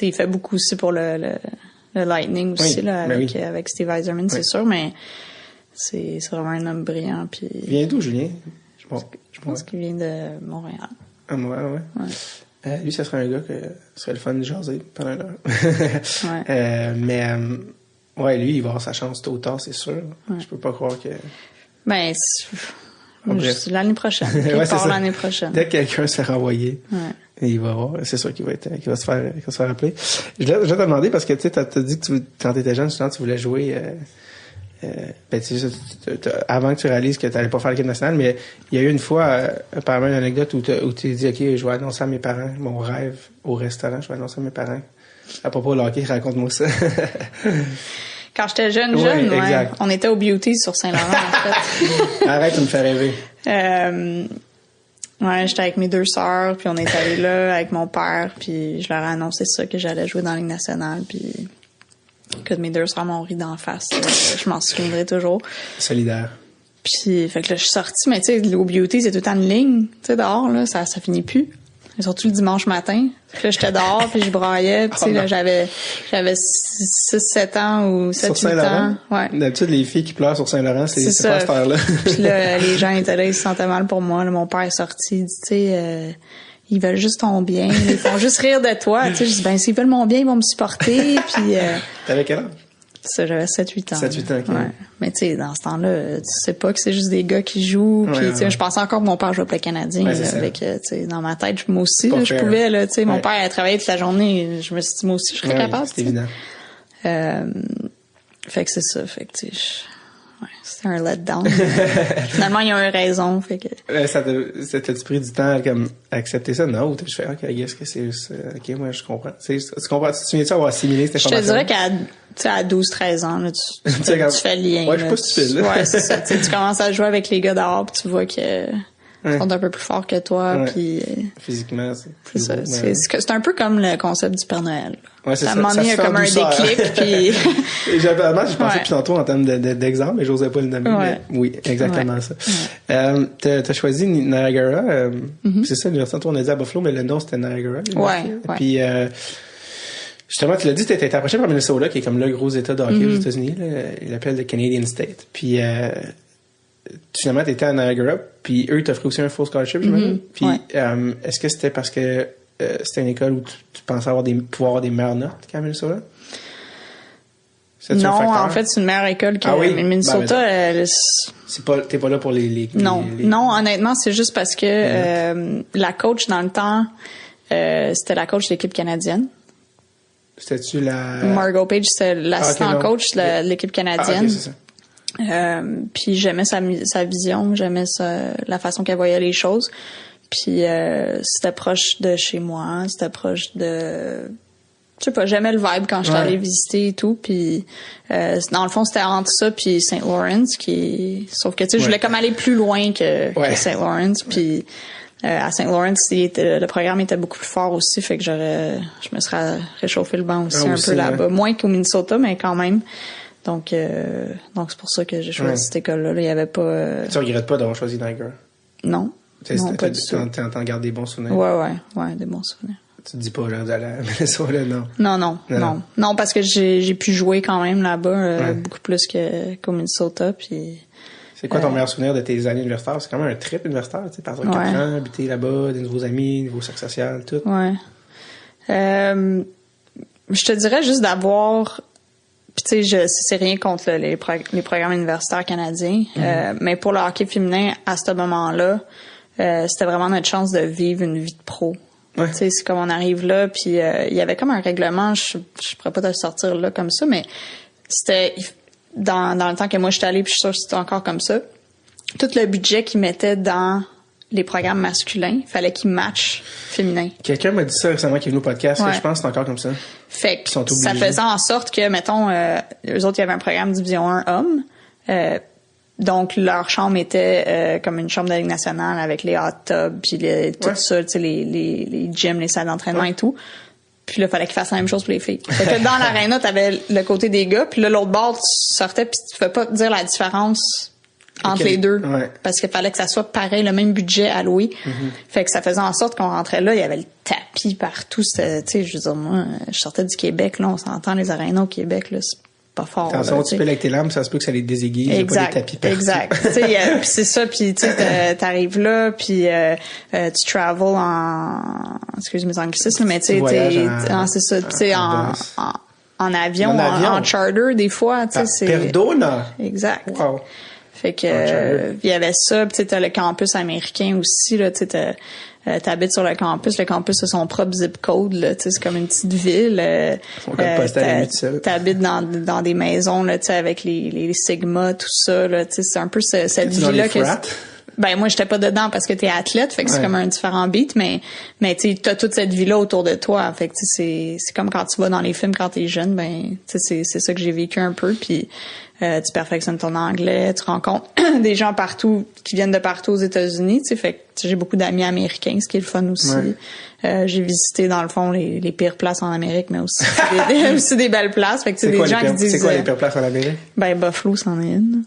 il fait beaucoup aussi pour le Lightning aussi, là, avec Steve Yzerman, c'est sûr, mais c'est vraiment un homme brillant, puis. Il vient d'où, Julien? Je pense qu'il vient de Montréal. Ah, Montréal, lui, ça serait un gars que ce serait le fun de jaser pendant une heure. Mais lui, il va avoir sa chance tôt ou tard, c'est sûr. Je peux pas croire que... Ben, l'année prochaine. L'année prochaine. Dès que quelqu'un se fait renvoyer, il va voir. C'est sûr qu'il va se faire appeler. Je vais te demander, parce que tu sais, t'as dit que quand t'étais jeune, tu voulais jouer... avant que tu réalises que tu n'allais pas faire l'équipe nationale, mais il y a eu une fois, apparemment, une anecdote où tu dis, OK, je vais annoncer à mes parents mon rêve au restaurant, je vais annoncer à mes parents. À propos de hockey, raconte-moi ça. Quand j'étais jeune, on était au Beauty sur Saint-Laurent, en fait. Arrête de me faire rêver. J'étais avec mes 2 sœurs, puis on est allés là avec mon père, puis je leur ai annoncé ça, que j'allais jouer dans la Ligue nationale, puis... que mes 2 sœurs m'ont ri d'en face. Je m'en souviendrai toujours. Solidaire. Puis, fait que là, je suis sortie, mais tu sais, au Beauty, c'est tout le temps une ligne, tu sais, dehors, là, ça finit plus. Et surtout le dimanche matin. Puis là, j'étais dehors, puis je braillais, puis tu sais, là, j'avais 6-7 ans ou 7-8 ans. Ouais. D'habitude, les filles qui pleurent sur Saint-Laurent, c'est pas à cette heure-là. Puis là, les gens étaient là, ils se sentaient mal pour moi. Là, mon père est sorti, il dit, tu sais, ils veulent juste ton bien, ils font juste rire de toi. Tu sais, je dis, ben, s'ils veulent mon bien, ils vont me supporter, puis... T'avais quel âge? Ça, j'avais 7-8 ans. 7-8 ans, OK. Ouais. Mais tu sais, dans ce temps-là, tu sais pas que c'est juste des gars qui jouent, puis tu sais, je pensais encore que mon père jouait pour le Canadien, là, avec, tu sais, dans ma tête, moi aussi, là, je pouvais, là, tu sais, mon père a travaillé toute la journée, je me suis dit, moi aussi, je serais capable. C'est évident. Fait que c'est ça, fait que tu sais, c'était un letdown. Finalement, il y a une raison, fait que... Ça t'a-tu pris du temps comme accepter ça? Non, ou t'as fait, OK, est-ce que c'est juste... OK, moi, je comprends. Tu comprends? Tu viens-tu avoir assimilé cette information? Je te dirais qu'à 12-13 ans, là, tu fais le lien. Ouais, je suis pas stupide, là. Ouais, c'est ça. Tu commences à jouer avec les gars dehors, puis tu vois que... Ils sont un peu plus forts que toi, puis... Physiquement, c'est ça. C'est un peu comme le concept du Père Noël. Ouais, c'est ça. À un moment donné, il y a comme un déclic, puis... Je pensais depuis tantôt en termes d'exemple, mais j'osais pas le nommer. Mais oui, exactement ça. T'as choisi Niagara. C'est ça, l'université, on a dit à Buffalo, mais le nom, c'était Niagara. Puis, justement, tu l'as dit, t'étais approché par Minnesota, qui est comme le gros état de hockey aux États-Unis. Il l'appelle le Canadian State. Puis, finalement, t'étais à Niagara, puis eux, ils t'offraient aussi un full scholarship, j'imagine. Puis, est-ce que c'était parce que c'était une école où tu pensais pouvoir avoir des meilleures notes qu'à Minnesota? Non, en fait, c'est une meilleure école que Minnesota. T'es pas là pour les Non, honnêtement, c'est juste parce que la coach, dans le temps, c'était la coach de l'équipe canadienne. C'était-tu la... Margot Page, c'était l'assistant coach de l'équipe canadienne. OK, c'est ça. Puis j'aimais sa vision, j'aimais la façon qu'elle voyait les choses. Puis c'était proche de chez moi, c'était proche de... Je sais pas, j'aimais le vibe quand j'étais allée visiter et tout. Puis dans le fond, c'était entre ça puis St. Lawrence, sauf que tu sais, je voulais comme aller plus loin que St. Lawrence. Puis À St. Lawrence, le programme était beaucoup plus fort aussi, fait que je me serais réchauffé le banc aussi un peu là-bas. Ouais. Moins qu'au Minnesota, mais quand même. Donc c'est pour ça que j'ai choisi cette école-là. Là, il y avait pas... Tu regrettes pas d'avoir choisi Niagara? Non. Non, pas du tout. T'en gardes des bons souvenirs? Ouais, des bons souvenirs. Tu te dis pas, là, d'aller à Minnesota, non? Non, parce que j'ai pu jouer quand même là-bas, beaucoup plus qu'au Minnesota, puis... C'est quoi ton meilleur souvenir de tes années universitaires? C'est quand même un trip universitaire, tu sais, pendant 4 ans, habiter là-bas, des nouveaux amis, nouveaux cercles sociaux, tout. Ouais. Je te dirais juste d'avoir... Puis tu sais, c'est rien contre les programmes universitaires canadiens, mais pour le hockey féminin, à ce moment-là, c'était vraiment notre chance de vivre une vie de pro. Ouais. Tu sais, c'est comme on arrive là, puis il y avait comme un règlement, je pourrais pas te le sortir là comme ça, mais c'était... Dans le temps que moi j'étais allée, puis je suis sûre que c'était encore comme ça, tout le budget qu'ils mettaient dans les programmes masculins, fallait qu'ils matchent féminins. Quelqu'un m'a dit ça récemment qui est venu au podcast, je pense que c'est encore comme ça. Fait que ça faisait en sorte que, mettons, eux autres, il y avait un programme Division 1 hommes, donc leur chambre était comme une chambre de Ligue nationale avec les hot tubs, puis tout ça, tu sais, les gyms, les salles d'entraînement et tout. Puis là, il fallait qu'ils fassent la même chose pour les filles. Fait que dans l'aréna, t'avais le côté des gars, puis là, l'autre bord, tu sortais, puis tu pouvais pas te dire la différence entre les deux. Ouais. Parce qu'il fallait que ça soit pareil, le même budget alloué. Fait que ça faisait en sorte qu'on rentrait là, il y avait le tapis partout. Tu sais, je veux dire, moi, je sortais du Québec, là, on s'entend, les arénas au Québec, là, c'est pas fort. Attention, tu piles avec tes lames, ça se peut que ça les désaiguise. Exact. Pas des tapis partout. Exact. Tu sais, puis c'est ça, puis tu sais, t'arrives là, puis tu travel excuse mes anglicismes, mais tu sais, c'est ça, tu sais, en avion, en charter, des fois, tu sais, c'est... Perdona! Exact. Wow. Fait que, il y avait ça, pis tu sais, t'as le campus américain aussi, là, tu sais, t'habites sur le campus a son propre zip code, là, tu sais, c'est comme une petite ville. T'habites dans des maisons, là, tu sais, avec les Sigma, tout ça, là, tu sais, c'est un peu cette vie-là que... Ben, moi, j'étais pas dedans parce que t'es athlète, fait que c'est comme un différent beat, mais tu sais, t'as toute cette vie-là autour de toi, fait que tu sais, c'est comme quand tu vas dans les films quand t'es jeune, ben, tu sais, c'est ça que j'ai vécu un peu, puis tu perfectionnes ton anglais, tu rencontres des gens partout, qui viennent de partout aux États-Unis, tu sais, fait que j'ai beaucoup d'amis américains, ce qui est le fun aussi. J'ai visité, dans le fond, les pires places en Amérique, mais aussi aussi des belles places, fait que c'est des gens qui disent... C'est quoi les pires places en Amérique? Ben, Buffalo, c'en est une.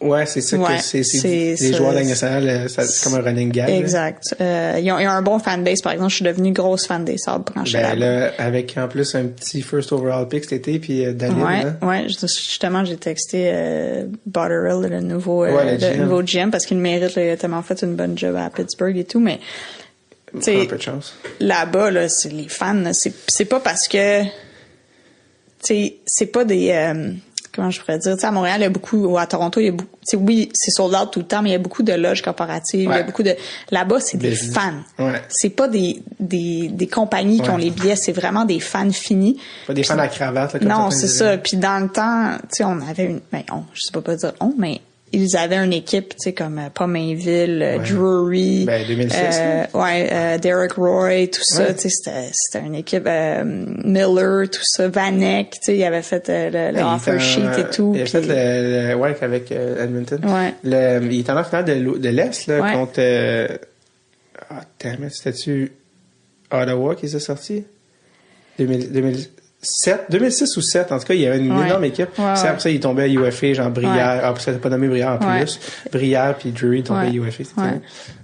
Ouais, c'est ça que c'est les joueurs de la Ligue nationale, c'est comme un running gag. Exact. Ils ont un bon fanbase, par exemple. Je suis devenue grosse fan des Sabres quand je suis là. Avec en plus un petit first overall pick cet été, puis David. Ouais, justement, j'ai texté Botterill, le nouveau GM, parce qu'il mérite, il a tellement fait une bonne job à Pittsburgh et tout, mais tu sais, là-bas, là, c'est les fans, là, c'est pas parce que, tu sais, c'est pas des comment je pourrais dire, tu sais, à Montréal, il y a beaucoup, ou à Toronto, il y a beaucoup, tu sais, oui, c'est sold out tout le temps, mais il y a beaucoup de loges corporatives, il y a beaucoup de, là-bas, c'est des fans. Ouais. C'est pas des compagnies qui ont les billets, c'est vraiment des fans finis. Pas des fans à cravate, là, comme non, c'est ça. Puis dans le temps, tu sais, on avait je sais pas dire mais ils avaient une équipe, tu sais, comme Pomainville, Drury. Ben, 2006. Derek Roy, tout ça, tu sais, c'était une équipe, Miller, tout ça, Vanek, tu sais, il avait fait le offer sheet et tout. Il avait fait le work avec Edmonton. Ouais. Il était en finale de l'Est, là, contre, c'était-tu Ottawa qui s'est sorti? 2006 ou 7, en tout cas, il y avait une énorme équipe. Après ça, il tombait à UFA, genre Brière. Après ça, t'as pas nommé Brière en plus. Brière puis Drury tombaient à UFA.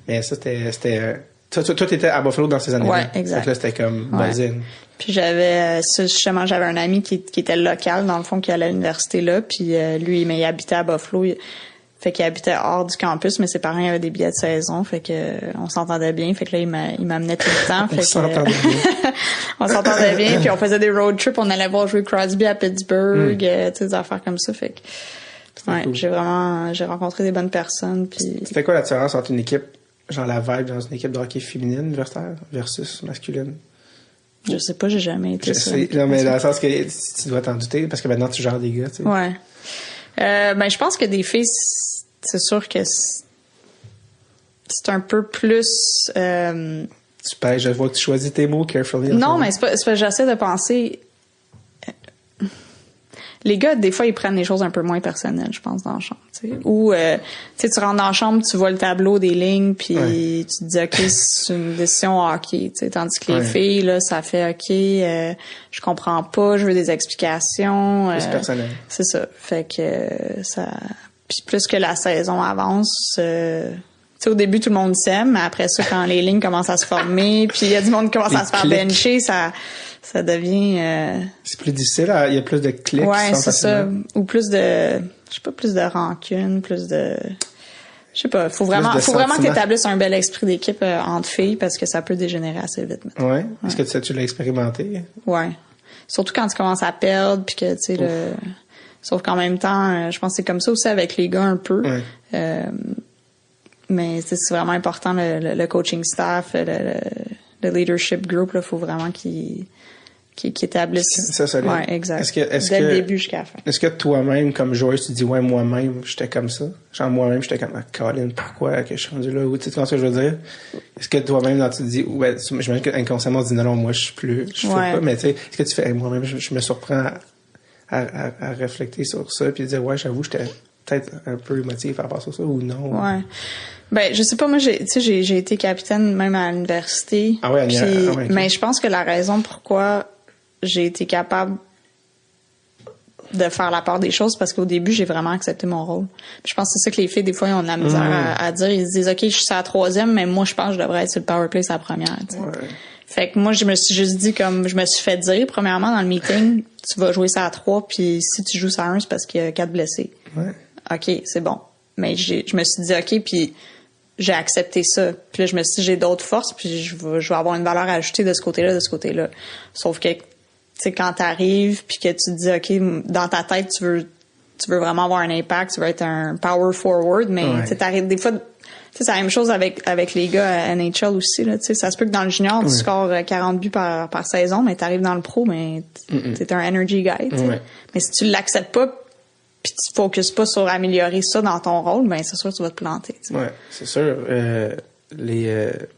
Mais ça, c'était toi, t'étais à Buffalo dans ces années-là. Ouais, exact. Donc là, c'était comme buzzing. Puis j'avais un ami qui était local, dans le fond, qui allait à l'université là. Puis lui, mais il habitait à Buffalo. Fait qu'il habitait hors du campus, mais ses parents avaient des billets de saison, fait que on s'entendait bien. Fait que là, il m'amenait tout le temps. On s'entendait bien, puis on faisait des road trips, on allait voir jouer Crosby à Pittsburgh, tu sais, des affaires comme ça. Fait que cool. J'ai rencontré des bonnes personnes. Puis c'était quoi la différence entre une équipe, genre la vibe dans une équipe de hockey féminine universitaire versus masculine? Je sais pas, j'ai jamais été ça. Non, mais dans le sens que tu dois t'en douter, parce que maintenant tu gères des gars, tu sais. Ouais. Ben, je pense que des filles, c'est sûr que c'est un peu plus... Super, je vois que tu choisis tes mots carefully. Non, mais c'est pas j'essaie de penser... les gars, des fois, ils prennent les choses un peu moins personnelles, je pense, dans la chambre, tu sais. Ou, tu rentres dans la chambre, tu vois le tableau des lignes, puis tu te dis, OK, c'est une décision hockey, tu sais. Tandis que les filles, là, ça fait, OK, je comprends pas, je veux des explications. C'est personnel. C'est ça. Fait que ça... Puis plus que la saison avance... tu sais, au début, tout le monde s'aime, mais après ça, quand les lignes commencent à se former, puis il y a du monde qui commence à se faire bencher, ça devient... C'est plus difficile, il y a plus de clics. Ouais, c'est ça. Ou plus de... Je sais pas, plus de rancune, plus de... Je sais pas, faut vraiment que tu établisses un bel esprit d'équipe entre filles parce que ça peut dégénérer assez vite. Maintenant. Ouais. Est-ce que tu l'as expérimenté? Ouais. Surtout quand tu commences à perdre puis que, tu sais, Sauf qu'en même temps, je pense que c'est comme ça aussi avec les gars un peu. Ouais. Mais c'est vraiment important, le coaching staff, le leadership group, là, faut vraiment qu'ils établissent. Ça solide. Ouais, exact. Dès le début jusqu'à la fin. Est-ce que toi-même, comme joueuse, tu dis, ouais, moi-même, j'étais comme ça? Genre, moi-même, j'étais comme, Colin, pourquoi que je suis rendu là? Ou, tu sais ce que je veux dire? Est-ce que toi-même, tu te dis, ouais, j'imagine qu'inconsciemment, tu dis, non, moi, je fais pas, mais tu sais, est-ce que tu fais, moi-même, je me surprends à réfléchir sur ça, puis dire, ouais, j'avoue, j'étais peut-être un peu émotif par rapport à ça, ou non? Ouais. Ben, je sais pas, moi, j'ai été capitaine même à l'université. Ah ouais, okay. Mais je pense que la raison pourquoi j'ai été capable de faire la part des choses, parce qu'au début, j'ai vraiment accepté mon rôle. Puis je pense que c'est ça que les filles, des fois, ils ont de la misère à dire. Ils se disent, OK, je suis à la troisième, mais moi, je pense que je devrais être sur le power play, c'est la première, tu sais. Ouais. Fait que moi, je me suis juste dit, comme je me suis fait dire, premièrement, dans le meeting, tu vas jouer ça à 3, puis si tu joues ça à 1, c'est parce qu'il y a 4 blessés. Ouais. OK, c'est bon. Mais je me suis dit, OK, puis j'ai accepté ça. Puis là, je me suis dit, j'ai d'autres forces, puis je vais avoir une valeur ajoutée de ce côté-là. Sauf que, tu sais, quand t'arrives, puis que tu te dis, OK, dans ta tête, tu veux vraiment avoir un impact, tu veux être un power forward, mais tu sais, t'arrives des fois... Tu sais, c'est la même chose avec les gars à NHL aussi, là. Tu sais, ça se peut que dans le junior, tu scores 40 buts par saison, mais t'arrives dans le pro, mais t'es un energy guy, tu sais. Ouais. Mais si tu l'acceptes pas, puis tu focuses pas sur améliorer ça dans ton rôle, ben c'est sûr que tu vas te planter, tu sais. Ouais, c'est sûr.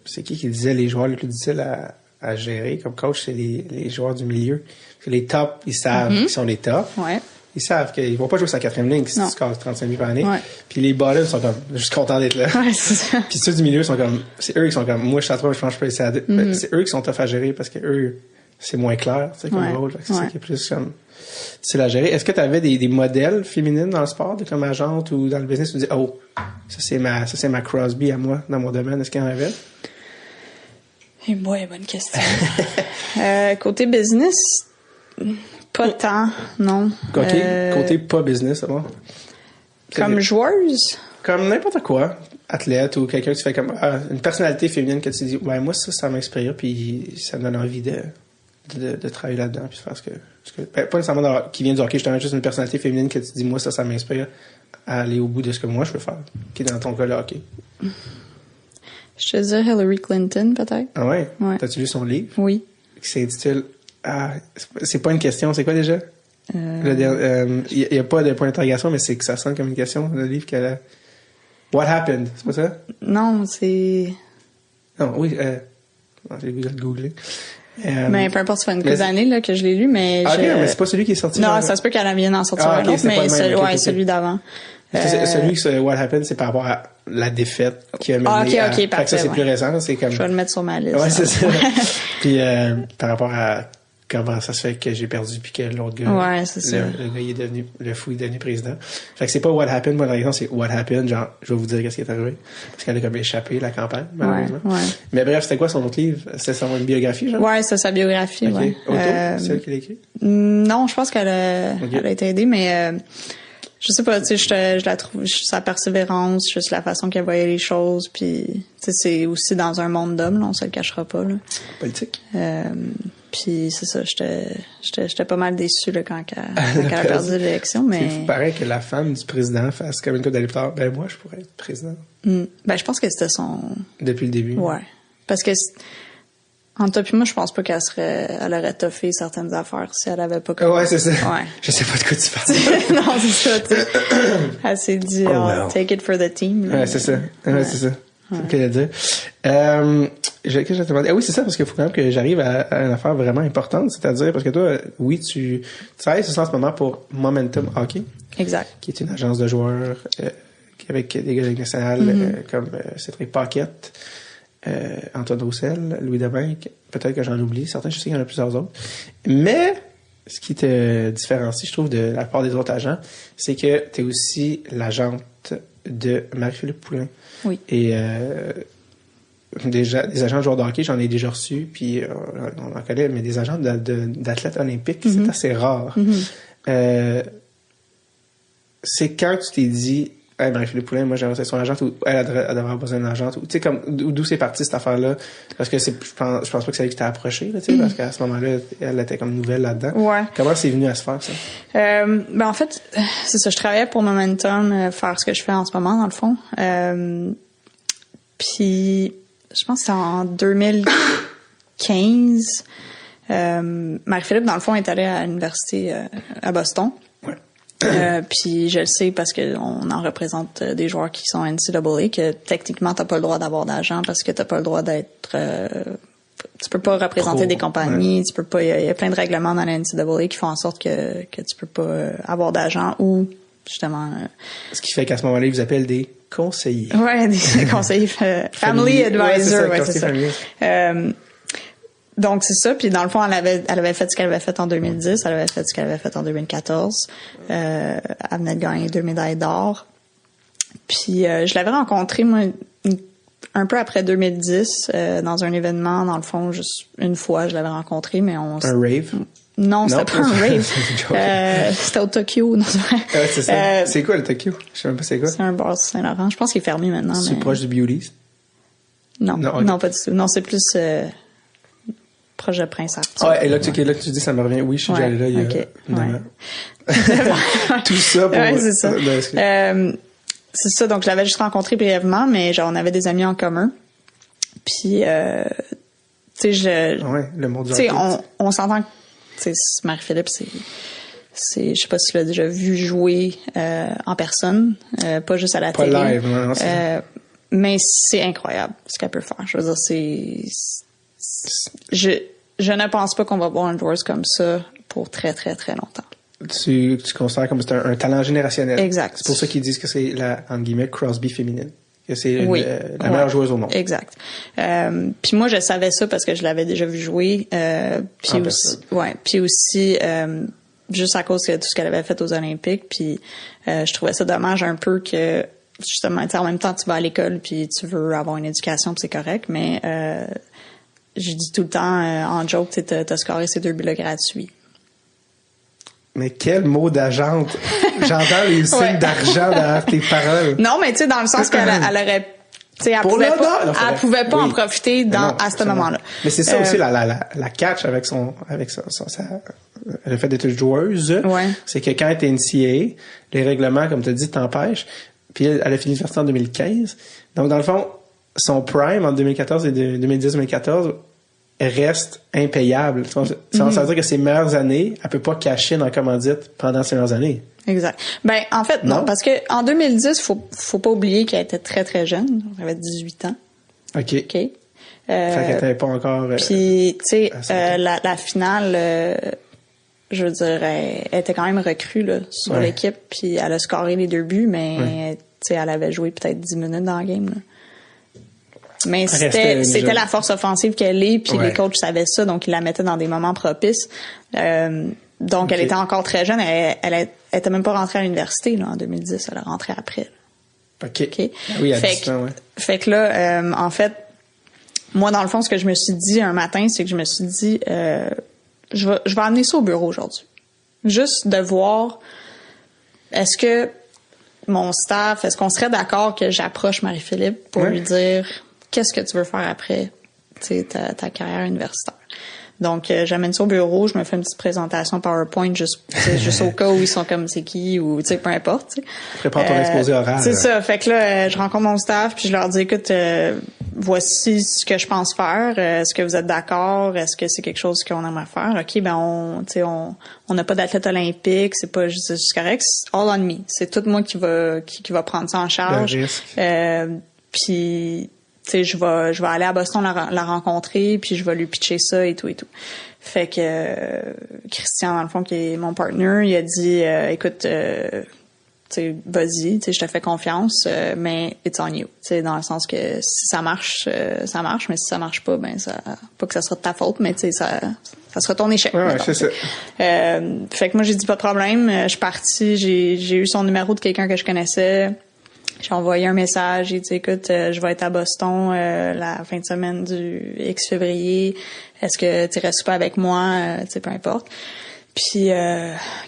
C'est qui disait les joueurs les plus difficiles à gérer comme coach, c'est les joueurs du milieu. Parce que les tops, ils savent qu'ils sont les tops. Ouais. Ils savent qu'ils vont pas jouer sa quatrième ligne si tu scores 35 buts par année. Ouais. Puis les bottoms sont comme, juste contents d'être là. Ouais, c'est ça. Puis ceux du milieu sont comme, c'est eux qui sont comme, moi je suis à 3, je pense que je peux essayer à 2. C'est eux qui sont tough à gérer parce que eux, c'est moins clair, tu sais, comme rôle. C'est ça qui est plus comme, c'est la gérer. Est-ce que tu avais des modèles féminines dans le sport, comme agente ou dans le business, tu dis, oh, ça c'est ma Crosby à moi, dans mon domaine. Est-ce qu'il y en avait? Eh boy, bonne question. Côté business, pas tant, non. Côté pas business, c'est bon? Comme joueuse? Comme n'importe quoi. Athlète ou quelqu'un qui fait comme une personnalité féminine que tu dis, ouais, moi, ça m'inspire, puis ça me donne envie de travailler là-dedans, puis de faire ce que pas nécessairement qui vient du hockey, justement, juste une personnalité féminine que tu dis, moi, ça m'inspire à aller au bout de ce que moi, je veux faire, qui est dans ton cas, le hockey. Je te dirais Hillary Clinton, peut-être. Ah ouais? T'as-tu lu son livre? Oui. Qui s'intitule... c'est pas une question, c'est quoi déjà? Il y a pas de point d'interrogation, mais c'est que ça sonne comme une question, le livre qu'elle a... What happened? C'est pas ça? Non, c'est... Non, oui, j'ai vu de le googler. Mais peu importe, ça fait une couple d'années là, que je l'ai lu, mais... Ah, ok, mais c'est pas celui qui est sorti. Non, ça se peut qu'elle vienne en sortir un autre, mais celui d'avant. Celui What happened, c'est par rapport à la défaite qui a mené à... OK, parfait. Ça, c'est plus récent, c'est comme... Je vais le mettre sur ma liste. Ouais, c'est ça. Puis, par rapport à comment ça se fait que j'ai perdu puis que l'autre gars... Ouais, c'est ça. Le gars, il est devenu... Le fou, il est devenu président. Fait que c'est pas What happened, moi, dans l'exemple, c'est What happened, genre, je vais vous dire qu'est-ce qui est arrivé. Parce qu'elle a comme échappé la campagne, malheureusement. Ouais. Mais bref, c'était quoi son autre livre? C'était une biographie, genre? Ouais, c'est sa biographie, ouais. Auto? C'est elle qui l'a écrit? Non, je pense qu'elle a été aidée, mais... je sais pas, tu sais, je la trouve, sa persévérance, juste la façon qu'elle voyait les choses, puis tu sais, c'est aussi dans un monde d'hommes, là, on se le cachera pas, là. Politique. Puis c'est ça, j'étais pas mal déçue là quand elle a perdu l'élection, mais... C'est pareil que la femme du président fasse comme une couple d'années plus tard, ben moi, je pourrais être président. Ben, je pense que c'était son... Depuis le début. Ouais. Parce que... En toi puis moi, je pense pas elle aurait toffé certaines affaires si elle avait pas commencé. Ouais, c'est ça. Ouais. Je sais pas de quoi tu parles. Non, c'est ça, tu sais. Elle s'est dit, take it for the team. Là, ouais, c'est ça. Ouais, c'est ça. c'est ce que je veux dire. Qu'est-ce que je te demandais? Ah oui, c'est ça, parce qu'il faut quand même que j'arrive à une affaire vraiment importante, c'est-à-dire, parce que toi, oui, tu travailles sur ça en ce moment pour Momentum Hockey. Exact. Qui est une agence de joueurs, avec des gars de Ligue nationale, comme Cédric Paquette, Antoine Roussel, Louis Devinck, peut-être que j'en oublie, certains, je sais qu'il y en a plusieurs autres. Mais, ce qui te différencie, je trouve, de la part des autres agents, c'est que tu es aussi l'agente de Marie-Philippe Poulin. Oui. Et des agents de joueurs de hockey, j'en ai déjà reçu, puis on en connaît, mais des agents d'athlètes olympiques, c'est assez rare. C'est quand tu t'es dit, hey, Marie-Philippe Poulin, moi j'aimerais son agente, ou elle devrait avoir besoin d'une agente, ou tu sais, comme d'où c'est parti cette affaire-là? Parce que je pense pas que c'est elle qui t'a approché, là, tu sais, parce qu'à ce moment-là, elle était comme nouvelle là-dedans. Ouais. Comment c'est venu à se faire, ça? En fait, c'est ça, je travaillais pour Momentum, faire ce que je fais en ce moment, dans le fond. Puis, je pense que c'est en 2015, Marie-Philippe, dans le fond, est allée à l'université à Boston. Puis je le sais parce que on en représente des joueurs qui sont NCAA, que techniquement t'as pas le droit d'avoir d'agent parce que t'as pas le droit d'être tu peux pas représenter des compagnies, tu peux pas, il y a plein de règlements dans la NCAA qui font en sorte que tu peux pas avoir d'agent ou justement ce qui fait qu'à ce moment-là ils vous appellent des conseillers. Ouais, des conseillers family advisor, ouais, c'est ça. Donc c'est ça, puis dans le fond elle avait fait ce qu'elle avait fait en 2010, elle avait fait ce qu'elle avait fait en 2014. Elle venait de gagner 2 médailles d'or. Puis je l'avais rencontrée moi un peu après 2010 dans un événement, dans le fond juste une fois je l'avais rencontrée, mais on un rave. Non, c'était pas un rave. C'était au Tokyo. C'est ça. C'est quoi le Tokyo? Je sais même pas c'est quoi. C'est un bar Saint-Laurent. Je pense qu'il est fermé maintenant. C'est proche du Beauties? Non, okay. Non, pas du tout. Non, c'est plus proche de Prince Arthur. Ah ouais, et là, tu dis, ça me revient. Oui, je suis déjà allé là il y a tout ça pour... Ouais, c'est ça. C'est ça, donc je l'avais juste rencontré brièvement, mais genre on avait des amis en commun. Puis, tu sais, ouais, le monde du hockey. Tu sais, on s'entend que, tu sais, Marie-Philippe, je sais pas si tu l'as déjà vu jouer en personne, pas juste à la télé. Pas live, non, mais c'est incroyable ce qu'elle peut faire. Je veux dire, je ne pense pas qu'on va voir une joueuse comme ça pour très, très, très longtemps. Tu considères comme c'est un talent générationnel. Exact. C'est pour ça qu'ils disent que c'est la, entre guillemets, Crosby féminine. Que c'est la meilleure joueuse au monde. Exact. Puis moi, je savais ça parce que je l'avais déjà vu jouer. Puis aussi, juste à cause de tout ce qu'elle avait fait aux Olympiques. Puis je trouvais ça dommage un peu que, justement, en même temps, tu vas à l'école puis tu veux avoir une éducation puis c'est correct. Mais je dis tout le temps, en joke, tu t'as scoré ces 2 buts-là gratuits. Mais quel mot d'agente! J'entends les signes d'argent derrière tes paroles. Non, mais tu sais, dans le sens qu'elle aurait... Elle pouvait pas en profiter à ce moment-là. Mais c'est ça aussi la catch avec sa le fait d'être joueuse. Ouais. C'est que quand t'es NCAA, les règlements, comme tu as dit, t'empêchent. Puis elle a fini l'université en 2015. Donc, dans le fond, son prime en 2014 et 2010-2014 reste impayable. Ça veut dire que ses meilleures années, elle peut pas cacher dans la commandite pendant ses meilleures années. Exact. Ben, en fait, non, parce que en 2010, faut pas oublier qu'elle était très, très jeune. Elle avait 18 ans. OK. Fait qu'elle était pas encore... Puis, tu sais, la finale, je veux dire, elle était quand même recrue, là, sur l'équipe, puis elle a scoré les 2 buts, mais, tu sais, elle avait joué peut-être 10 minutes dans la game, là. Mais c'était la force offensive qu'elle est, puis les coachs savaient ça, donc ils la mettaient dans des moments propices. Donc elle était encore très jeune, elle était même pas rentrée à l'université là en 2010, elle est rentrée après. OK. Oui, à 10 ans, fait que là, en fait, moi dans le fond, ce que je me suis dit un matin, c'est que je me suis dit, je vais amener ça au bureau aujourd'hui, juste de voir, est-ce que mon staff, est-ce qu'on serait d'accord que j'approche Marie-Philippe pour lui dire qu'est-ce que tu veux faire après ta carrière universitaire. Donc, j'amène ça au bureau, je me fais une petite présentation PowerPoint juste au cas où ils sont comme c'est qui ou peu importe. T'sais. Prépare ton exposé oral. C'est ça. Fait que là, je rencontre mon staff puis je leur dis écoute, voici ce que je pense faire. Est-ce que vous êtes d'accord? Est-ce que c'est quelque chose qu'on aimerait faire? OK, ben on n'a pas d'athlète olympique, c'est pas juste correct, c'est all on me. C'est tout moi qui va prendre ça en charge. Le risque. Puis sais, je vais aller à Boston la rencontrer, puis je vais lui pitcher ça et tout. Fait que Christian, dans le fond, qui est mon partner, il a dit écoute, tu sais, vas-y, tu sais, je te fais confiance, mais it's on you. Tu sais, dans le sens que si ça marche, ça marche, mais si ça marche pas, ben ça, pas que ça sera de ta faute, mais tu sais, ça sera ton échec. Ouais, c'est ça. Fait que moi j'ai dit pas de problème, je suis partie, j'ai eu son numéro de quelqu'un que je connaissais. J'ai envoyé un message, j'ai dit écoute, je vais être à Boston la fin de semaine du X février. Est-ce que tu restes pas avec moi, tu sais, peu importe. Puis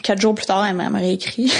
4 jours plus tard, elle m'a réécrit.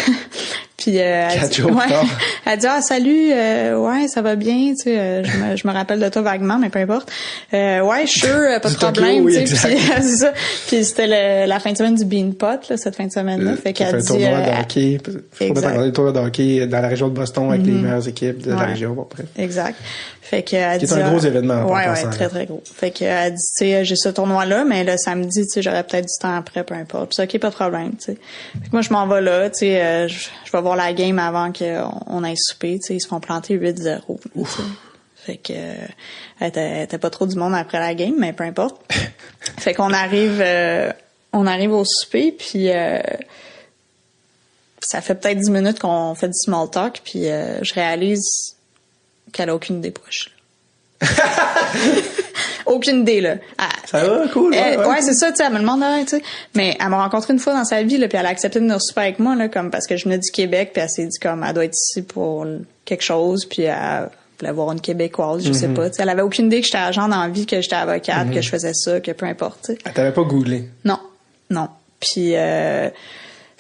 Puis 4 jours plus tard. Elle dit salut, ouais, ça va bien, tu sais, je me rappelle de toi vaguement, mais peu importe. Ouais, sure, pas de problème, oui, tu sais. Puis c'est ça. Puis c'était la fin de semaine du Beanpot là, cette fin de semaine-là, fait qu'elle dit tournoi de hockey, des tournois de hockey dans la région de Boston avec les meilleures équipes de la région après. Exact. Fait que elle dit c'est un gros événement. Ouais, très très gros. Fait que elle dit tu sais, j'ai ce tournoi là, mais le samedi, tu sais, j'aurais peut-être du temps après, peu importe. Puis OK, pas de problème, tu sais. Fait que moi je m'en vais là, tu sais, je vais voir la game avant qu'on aille souper, tu sais, ils se font planter 8-0. Fait que elle était pas trop du monde après la game, mais peu importe. Fait qu'on arrive au souper, puis ça fait peut-être 10 minutes qu'on fait du small talk, puis je réalise qu'elle a aucune idée pourquoi je suis là. Aucune idée, là. Ça va, cool. Ouais, c'est ça, tu sais, elle me demande, tu sais. Mais elle m'a rencontré une fois dans sa vie, là, puis elle a accepté de venir souper avec moi, là, comme, parce que je venais du Québec, puis elle s'est dit, comme, elle doit être ici pour quelque chose, puis elle voulait voir une Québécoise, je sais pas, tu sais. Elle avait aucune idée que j'étais agent dans la vie, que j'étais avocate, que je faisais ça, que peu importe, tu sais. Elle t'avait pas googlé? Non. Puis,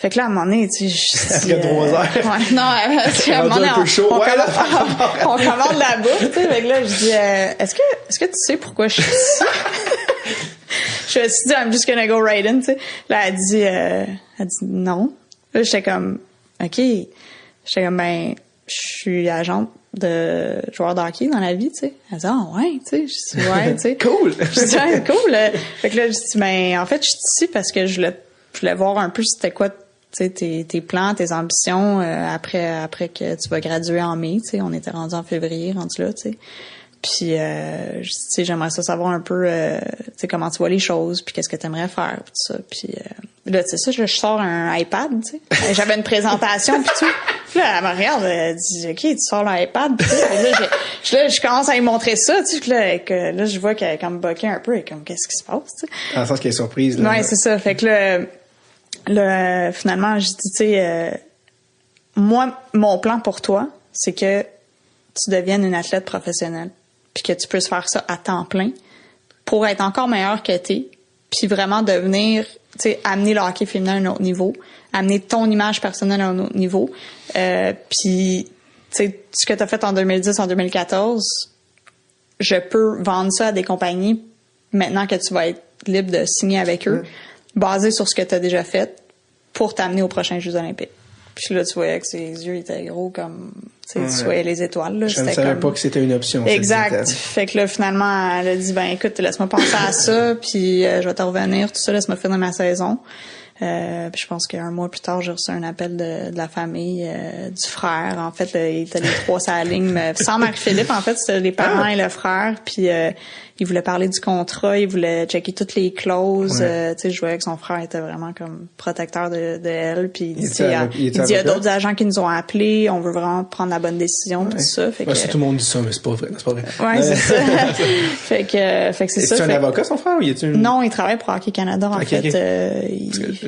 fait que là, à un moment donné, tu sais, après 3 heures. Ouais, non, à un moment donné, on commande la bouffe, tu sais. Fait que là, je dis, est-ce que tu sais pourquoi je suis ici? Je me suis dit, I'm just gonna go right in, tu sais. Là, elle dit non. Là, j'étais comme, OK. J'étais comme, ben, je suis agente de joueur de hockey dans la vie, tu sais. Elle dit, ouais, tu sais. Je dis, ouais, tu sais. Cool. Je dis, ouais, cool. Fait que là, je dis, ben, en fait, je suis ici parce que je voulais voir un peu c'était quoi, tu sais, tes plans, tes ambitions après que tu vas graduer en mai, tu sais. On était rendu en février, rendu là, tu sais. Puis, tu sais, j'aimerais ça savoir un peu, tu sais, comment tu vois les choses, puis qu'est-ce que tu aimerais faire, tout ça. Puis là, tu sais ça, je sors un iPad, tu sais. J'avais une présentation, puis tout. Puis là, elle me regarde, elle dit, OK, tu sors l'iPad, tu sais. Là, je commence à lui montrer ça, tu sais. Là, je vois qu'elle est comme buckée un peu, et comme, qu'est-ce qui se passe, tu sais. Dans le sens qu'elle est surprise, là. Ouais, c'est ça. Fait que là, finalement, je dis, tu sais, moi, mon plan pour toi, c'est que tu deviennes une athlète professionnelle, puis que tu puisses faire ça à temps plein pour être encore meilleur que t'es, puis vraiment devenir, tu sais, amener le hockey féminin à un autre niveau, amener ton image personnelle à un autre niveau, puis, tu sais, ce que t'as fait en 2010, en 2014, je peux vendre ça à des compagnies maintenant que tu vas être libre de signer avec eux, basé sur ce que t'as déjà fait pour t'amener aux prochains Jeux olympiques. Puis là, tu voyais que ses yeux étaient gros comme, tu sais, tu voyais les étoiles, là. Je ne savais pas que c'était une option. Exact. Fait que là, finalement, elle a dit, ben, écoute, laisse-moi penser à ça, puis je vais te revenir, tout ça, laisse-moi finir ma saison. Puis je pense qu'un mois plus tard, j'ai reçu un appel de la famille, du frère. En fait, là, il était les 3 sur la ligne, sans Marie-Philippe, en fait, c'était les parents et le frère, puis il voulait parler du contrat, il voulait checker toutes les clauses. Tu sais, je voyais que son frère était vraiment comme protecteur de elle. Puis il dit, il y a d'autres agents qui nous ont appelés, on veut vraiment prendre la bonne décision, tout ça. Fait que, tout le monde dit ça, mais c'est pas vrai. Ouais, c'est ça. fait que c'est ça. Est-ce un avocat, son frère, ou y a-tu Non, il travaille pour Hockey Canada, en fait.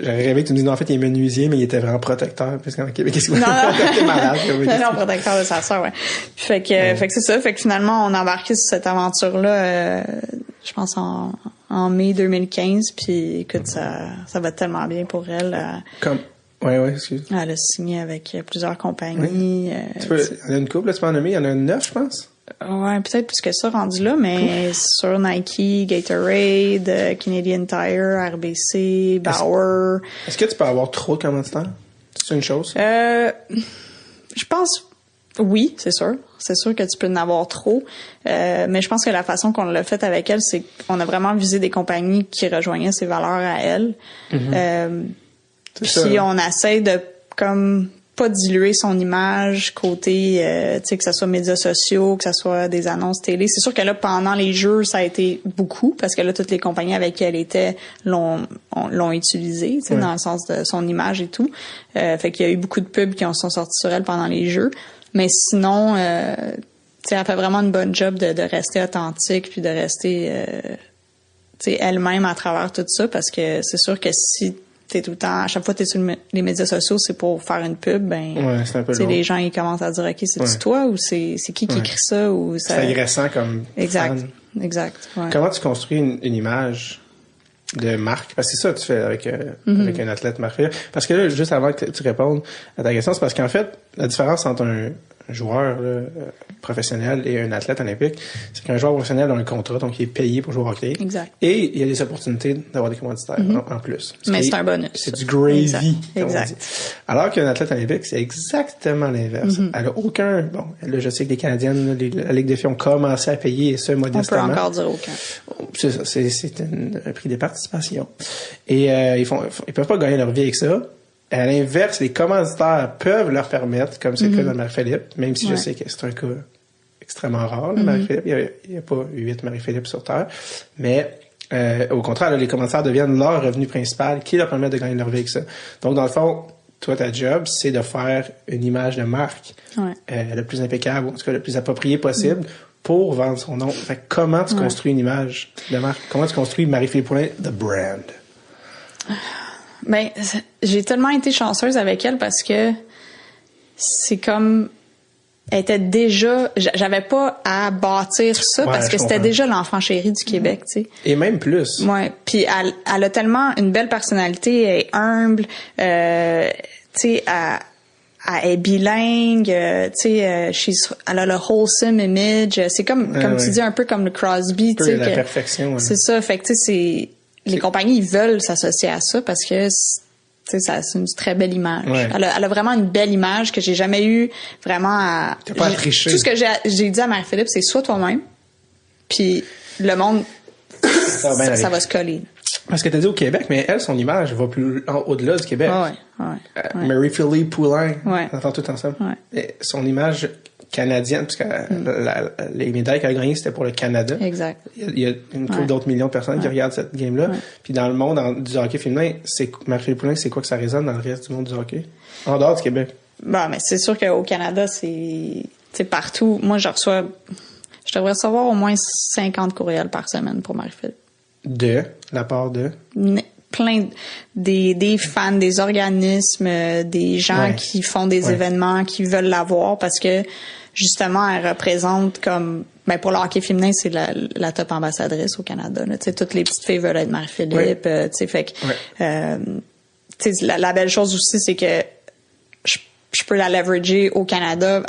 J'avais rêvé que tu me dises, non, en fait, il est menuisier, mais il était vraiment protecteur, parce qu'en Québec, qu'est-ce que t'es malade. Non, protecteur de sa sœur, ouais. Fait que c'est ça. Fait que finalement, on a embarqué sur cette aventure-là, je pense en mai 2015, puis écoute, ça va tellement bien pour elle. Excuse. Elle a signé avec plusieurs compagnies. Il y en a une couple, là, tu peux en nommer, il y en a 9, je pense. Ouais, peut-être plus que ça rendu là, mais sur Nike, Gatorade, Canadian Tire, RBC, Bauer. Est-ce que tu peux avoir trop de commanditaires? C'est une chose? Je pense, oui, c'est sûr. C'est sûr que tu peux en avoir trop. Mais je pense que la façon qu'on l'a fait avec elle, c'est qu'on a vraiment visé des compagnies qui rejoignaient ses valeurs à elle. Puis on essaie de, comme, pas diluer son image côté, tu sais, que ça soit médias sociaux, que ça soit des annonces télé. C'est sûr que là, pendant les jeux, ça a été beaucoup parce que là, toutes les compagnies avec qui elle était l'ont utilisée, tu sais, dans le sens de son image et tout. Fait qu'il y a eu beaucoup de pubs qui sont sortis sur elle pendant les jeux. Mais sinon, tu sais, elle fait vraiment une bonne job de rester authentique puis de rester, tu sais, elle-même à travers tout ça parce que c'est sûr que si t'es tout le temps, à chaque fois que t'es sur les médias sociaux, c'est pour faire une pub, ben, c'est un peu les gens, ils commencent à dire, OK, c'est-tu toi ou c'est qui écrit ça ou ça. C'est agressant comme Exact. fan. Exact. Ouais. Comment tu construis une image de marque? Parce que c'est ça que tu fais avec un athlète marque. Parce que là, juste avant que tu répondes à ta question, c'est parce qu'en fait, la différence entre un joueur là, professionnel et un athlète olympique, c'est qu'un joueur professionnel a un contrat, donc il est payé pour jouer au hockey. Exact. Et il y a des opportunités d'avoir des commanditaires en plus. Mais c'est un bonus. C'est du gravy. Exact. Alors qu'un athlète olympique, c'est exactement l'inverse. Elle a aucun... Bon, là, je sais que les Canadiennes, la Ligue des filles ont commencé à payer, et ce, modestement. On peut encore dire aucun. C'est ça, c'est un prix des participations. Et ils peuvent pas gagner leur vie avec ça. À l'inverse, les commanditaires peuvent leur permettre, comme c'est le cas dans Marie-Philippe, même si je sais que c'est un cas extrêmement rare, là, Marie-Philippe. Il n'y a pas 8 Marie-Philippe sur Terre. Mais au contraire, là, les commanditaires deviennent leur revenu principal qui leur permet de gagner leur vie avec ça. Donc, dans le fond, toi, ta job, c'est de faire une image de marque le plus impeccable, ou en tout cas le plus approprié possible pour vendre son nom. Fait que comment tu construis une image de marque? Comment tu construis Marie-Philippe Poulin, the brand? Ben, j'ai tellement été chanceuse avec elle parce que c'est comme, elle était déjà, j'avais pas à bâtir ça parce que c'était déjà l'enfant chéri du Québec, tu sais. Et même plus. Ouais. Puis elle a tellement une belle personnalité, elle est humble, tu sais, elle est bilingue, tu sais, elle a le wholesome image. C'est comme tu dis, un peu comme le Crosby, tu sais. La perfection. C'est ça. Fait que tu sais, les compagnies, ils veulent s'associer à ça parce que, tu sais, c'est une très belle image. Ouais. Elle a vraiment une belle image que j'ai jamais eu vraiment à... T'as pas à tricher. Tout ce que j'ai dit à Marie-Philippe, c'est soit toi-même, puis le monde, ça va se coller. Parce que t'as dit au Québec, mais elle, son image va plus au-delà du Québec. Ouais. Marie-Philippe Poulin, on entend tout ensemble. Ouais. Et son image canadienne, parce que les médailles qu'elle a gagnées, c'était pour le Canada. Exact. Il y a une couple d'autres millions de personnes qui regardent cette game-là. Ouais. Puis dans le monde du hockey féminin, Marie-Philippe Poulin, c'est quoi que ça résonne dans le reste du monde du hockey? En dehors du Québec. Bon, mais c'est sûr qu'au Canada, c'est partout. Moi, je devrais recevoir au moins 50 courriels par semaine pour Marie-Philippe. De la part de? Plein des fans, des organismes, des gens qui font des événements, qui veulent la voir parce que justement elle représente comme pour le hockey féminin, c'est la top ambassadrice au Canada. Tu sais, toutes les petites filles veulent être Marie-Philippe. Tu sais, fait que tu sais, la belle chose aussi, c'est que je peux la leverager au Canada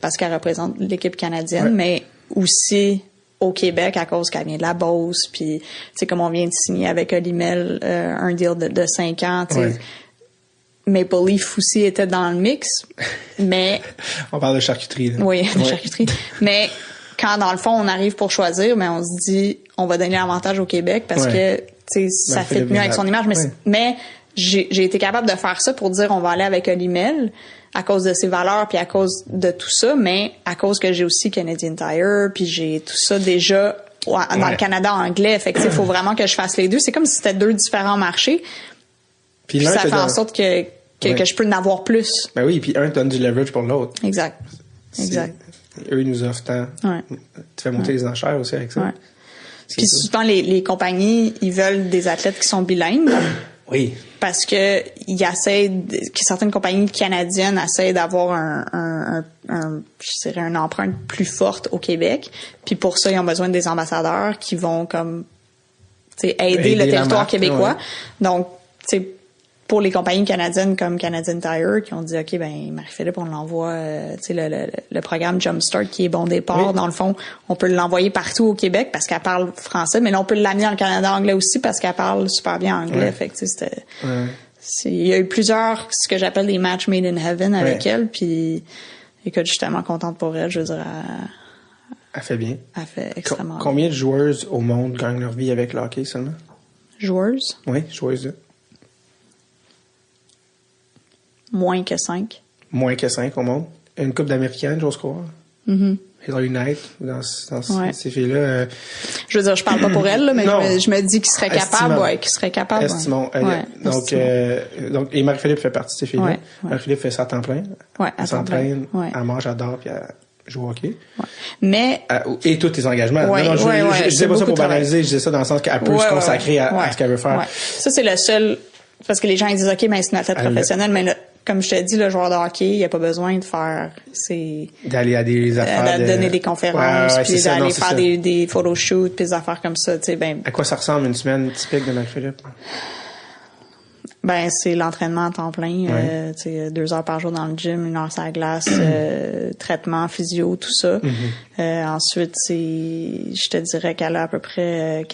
parce qu'elle représente l'équipe canadienne, mais aussi au Québec à cause qu'elle vient de la Beauce, puis tu sais, comme on vient de signer avec Olimel un deal de 5 ans, tu sais. Maple Leaf aussi était dans le mix, mais... On parle de charcuterie, là. Oui, de charcuterie. Mais quand, dans le fond, on arrive pour choisir, mais on se dit, on va donner l'avantage au Québec parce que, tu sais, ça fait mieux avec son image. Mais j'ai été capable de faire ça pour dire, on va aller avec Olimel à cause de ses valeurs puis à cause de tout ça, mais à cause que j'ai aussi Canadian Tire puis j'ai tout ça déjà dans le Canada anglais. Fait que, il faut vraiment que je fasse les deux. C'est comme si c'était deux différents marchés. Puis ça fait en sorte que je peux en avoir plus. Ben oui, puis un donne du leverage pour l'autre. Exact. Eux, ils nous offrent tant. Tu fais monter les enchères aussi avec ça. Puis souvent, les compagnies, ils veulent des athlètes qui sont bilingues. Oui. Parce que certaines compagnies canadiennes essaient d'avoir je dirais, une empreinte plus forte au Québec. Puis pour ça, ils ont besoin des ambassadeurs qui vont comme, tu sais, aider le territoire québécois. Ouais. Donc, tu sais, pour les compagnies canadiennes comme Canadian Tire qui ont dit, OK, ben, Marie-Philippe, on l'envoie, tu sais, le programme Jumpstart qui est bon départ. Oui. Dans le fond, on peut l'envoyer partout au Québec parce qu'elle parle français, mais là, on peut l'amener dans le Canada anglais aussi parce qu'elle parle super bien anglais. Fait que, tu sais, il y a eu plusieurs, ce que j'appelle des matchs made in heaven avec elle. Puis, écoute, je suis tellement contente pour elle. Je veux dire, elle fait bien. Elle fait extrêmement bien. Combien de joueuses au monde gagnent leur vie avec le hockey seulement? Joueuses? Oui, joueuses. Moins que 5. moins que 5 au monde. Une couple d'Américaines, j'ose croire. Hillary Knight, dans ces filles-là. Je veux dire, je parle pas pour elle, là, mais je me dis qu'il serait capable, qu'il serait capable. Estimons. Donc, et Marie-Philippe fait partie de ces filles-là. Ouais. Marie-Philippe fait ça à temps plein. Ouais, elle s'entraîne, elle mange, elle dort, puis elle joue au hockey. Ouais. Mais... et tous tes engagements. Je disais pas ça pour banaliser, je disais ça dans le sens qu'elle peut se consacrer à ce qu'elle veut faire. Ouais. Ça, c'est le seul... Parce que les gens, ils disent, OK, mais c'est une athlète professionnelle, mais là, comme je te dis, le joueur de hockey, il a pas besoin de faire d'aller à des affaires, donner des conférences, puis d'aller faire des photoshoots, puis des affaires comme ça, tu sais, ben. À quoi ça ressemble une semaine typique de Marie-Philippe? Ben, c'est l'entraînement à temps plein, tu sais, 2 heures par jour dans le gym, 1 heure sur la glace, traitement, physio, tout ça. Ensuite, je te dirais qu'elle a à peu près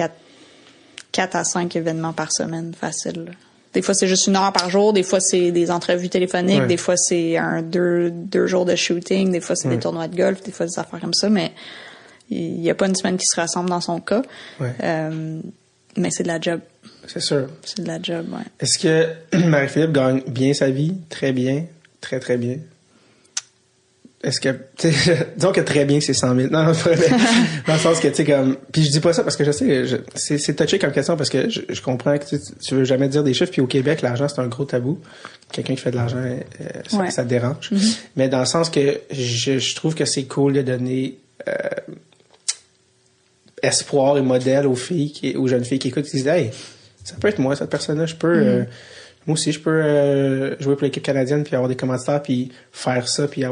4 à 5 événements par semaine, facile, là. Des fois, c'est juste 1 heure par jour. Des fois, c'est des entrevues téléphoniques. Des fois, c'est 2 jours de shooting. Des fois, c'est des tournois de golf. Des fois, des affaires comme ça. Mais il n'y a pas une semaine qui se ressemble dans son cas. Mais c'est de la job. C'est sûr. C'est de la job, ouais. Est-ce que Marie-Philippe gagne bien sa vie? Très bien. Très, très bien. Est-ce que, disons que très bien, c'est 100 000. Non, dans le sens que, tu sais, comme, puis je dis pas ça parce que je sais, c'est touché comme question parce que je comprends que tu veux jamais dire des chiffres, puis au Québec, l'argent, c'est un gros tabou. Quelqu'un qui fait de l'argent, ça te dérange. Mais dans le sens que je trouve que c'est cool de donner, espoir et modèle aux filles, aux jeunes filles qui écoutent, qui disent, hey, ça peut être moi, cette personne-là, je peux, moi aussi, je peux jouer pour l'équipe canadienne puis avoir des commanditaires puis faire ça puis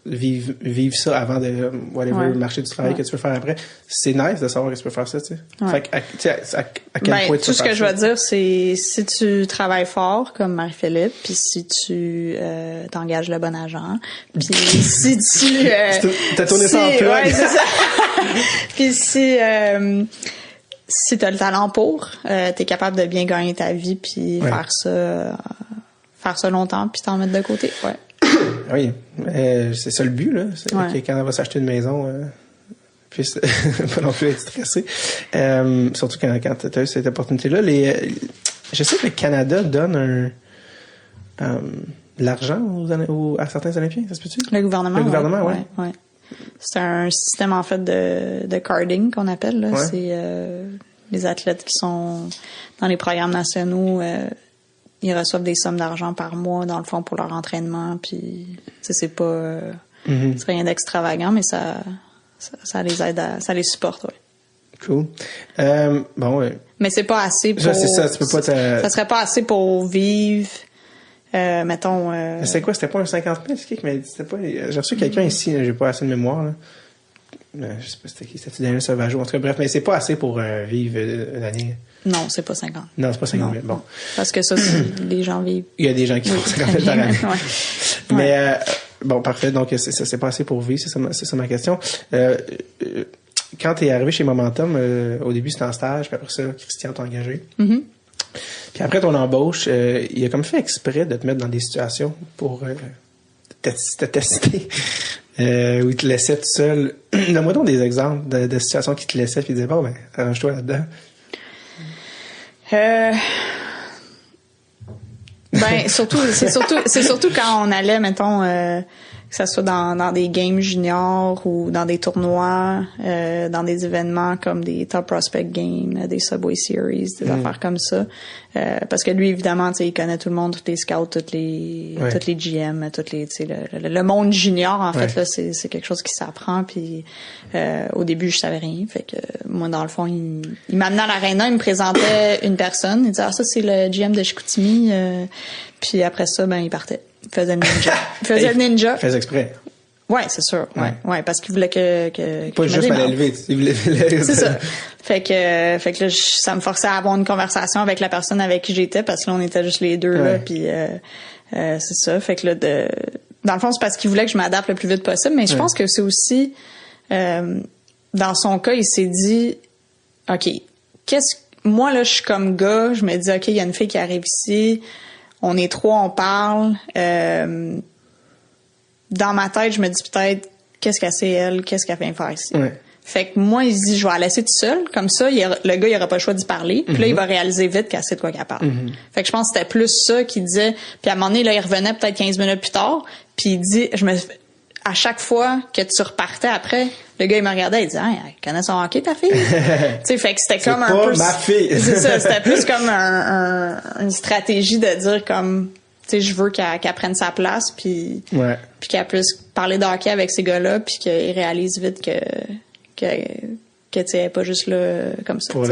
vivre ça avant de le marché du travail que tu veux faire après. C'est nice de savoir que tu peux faire ça, tu sais. Fait à quel point tu tout ce que je veux dire, c'est si tu travailles fort comme Marie-Philippe puis si tu t'engages le bon agent puis si tu t'as tourné ça en plug. Ouais, c'est ça. Puis si t'as le talent pour, t'es capable de bien gagner ta vie puis faire ça longtemps puis t'en mettre de côté. Ouais. Oui, c'est ça le but là. C'est que quand on va s'acheter une maison, puisse pas non plus être stressé. Surtout quand t'as eu cette opportunité-là. Je sais que le Canada donne l'argent à certains Olympiens, ça se peut-tu? Le gouvernement. Le gouvernement, ouais. C'est un système, en fait, de carding qu'on appelle, là. C'est, les athlètes qui sont dans les programmes nationaux, ils reçoivent des sommes d'argent par mois, dans le fond, pour leur entraînement, puis, c'est pas, c'est rien d'extravagant, mais ça les aide ça les supporte, ouais. Cool. Bon, ouais. Mais c'est pas assez pour... C'est ça, tu peux pas ça serait pas assez pour vivre... mettons... C'est quoi? C'était pas un 50 000? C'est qui qui m'a dit? C'était pas... J'ai reçu quelqu'un ici, j'ai pas assez de mémoire, là. Je sais pas c'était qui. C'était Daniel Sauvageau. En tout cas, bref, mais c'est pas assez pour vivre une année. Non, c'est pas 50. Non, c'est pas 50 000. Bon. Parce que ça, les gens vivent... Il y a des gens qui font 50 000 par année. Mais, bon, parfait. Donc, c'est pas assez pour vivre. C'est ça ma question. Quand t'es arrivé chez Momentum, au début, c'était en stage, puis après ça, Christian t'a engagé. Puis après ton embauche, il a comme fait exprès de te mettre dans des situations pour te tester, où il te laissait tout seul. Donne-moi donc des exemples de situations qui te laissaient puis il disait bon ben arrange-toi là-dedans. Ben c'est surtout quand on allait, mettons, que ça soit dans des games juniors ou dans des tournois, dans des événements comme des Top Prospect Games, des Subway Series, des affaires comme ça. Parce que lui, évidemment, tu sais, il connaît tout le monde, tous les scouts, toutes les GM, toutes les, tu sais, le monde junior, en fait, là, c'est quelque chose qui s'apprend. Puis au début, je savais rien. Fait que moi, dans le fond, il m'amenait à l'aréna, il me présentait une personne, il disait ça c'est le GM de Chicoutimi. Puis après ça, ben il partait. Il faisait le ninja. Il faisait exprès. Ouais, c'est sûr. Ouais, parce qu'il voulait que pas juste à l'élever, il voulait. C'est ça. Fait que là, ça me forçait à avoir une conversation avec la personne avec qui j'étais parce que là, on était juste les deux là, puis c'est ça. Fait que là, dans le fond, c'est parce qu'il voulait que je m'adapte le plus vite possible, mais je pense que c'est aussi dans son cas, il s'est dit, ok, moi là, je suis comme gars, je me dis, ok, il y a une fille qui arrive ici. On est 3, on parle. Dans ma tête, je me dis peut-être qu'est-ce qu'elle sait elle, qu'est-ce qu'elle vient faire ici. Fait que moi, il dit, je vais la laisser tout seul. Comme ça, le gars, il aura pas le choix d'y parler. Puis là, il va réaliser vite qu'elle sait de quoi qu'elle parle. Fait que je pense que c'était plus ça qu'il disait. Puis à un moment donné, là, il revenait peut-être 15 minutes plus tard. Puis il dit, à chaque fois que tu repartais après, le gars, il me regardait, il disait, hey, elle connaît son hockey, ta fille? Tu sais, fait que c'était comme un peu... ma fille! C'est ça, c'était plus comme une stratégie de dire comme, tu sais, je veux qu'elle prenne sa place, puis qu'elle puisse parler de hockey avec ces gars-là, puis qu'il réalise vite que tu sais, elle est pas juste là comme ça. Pour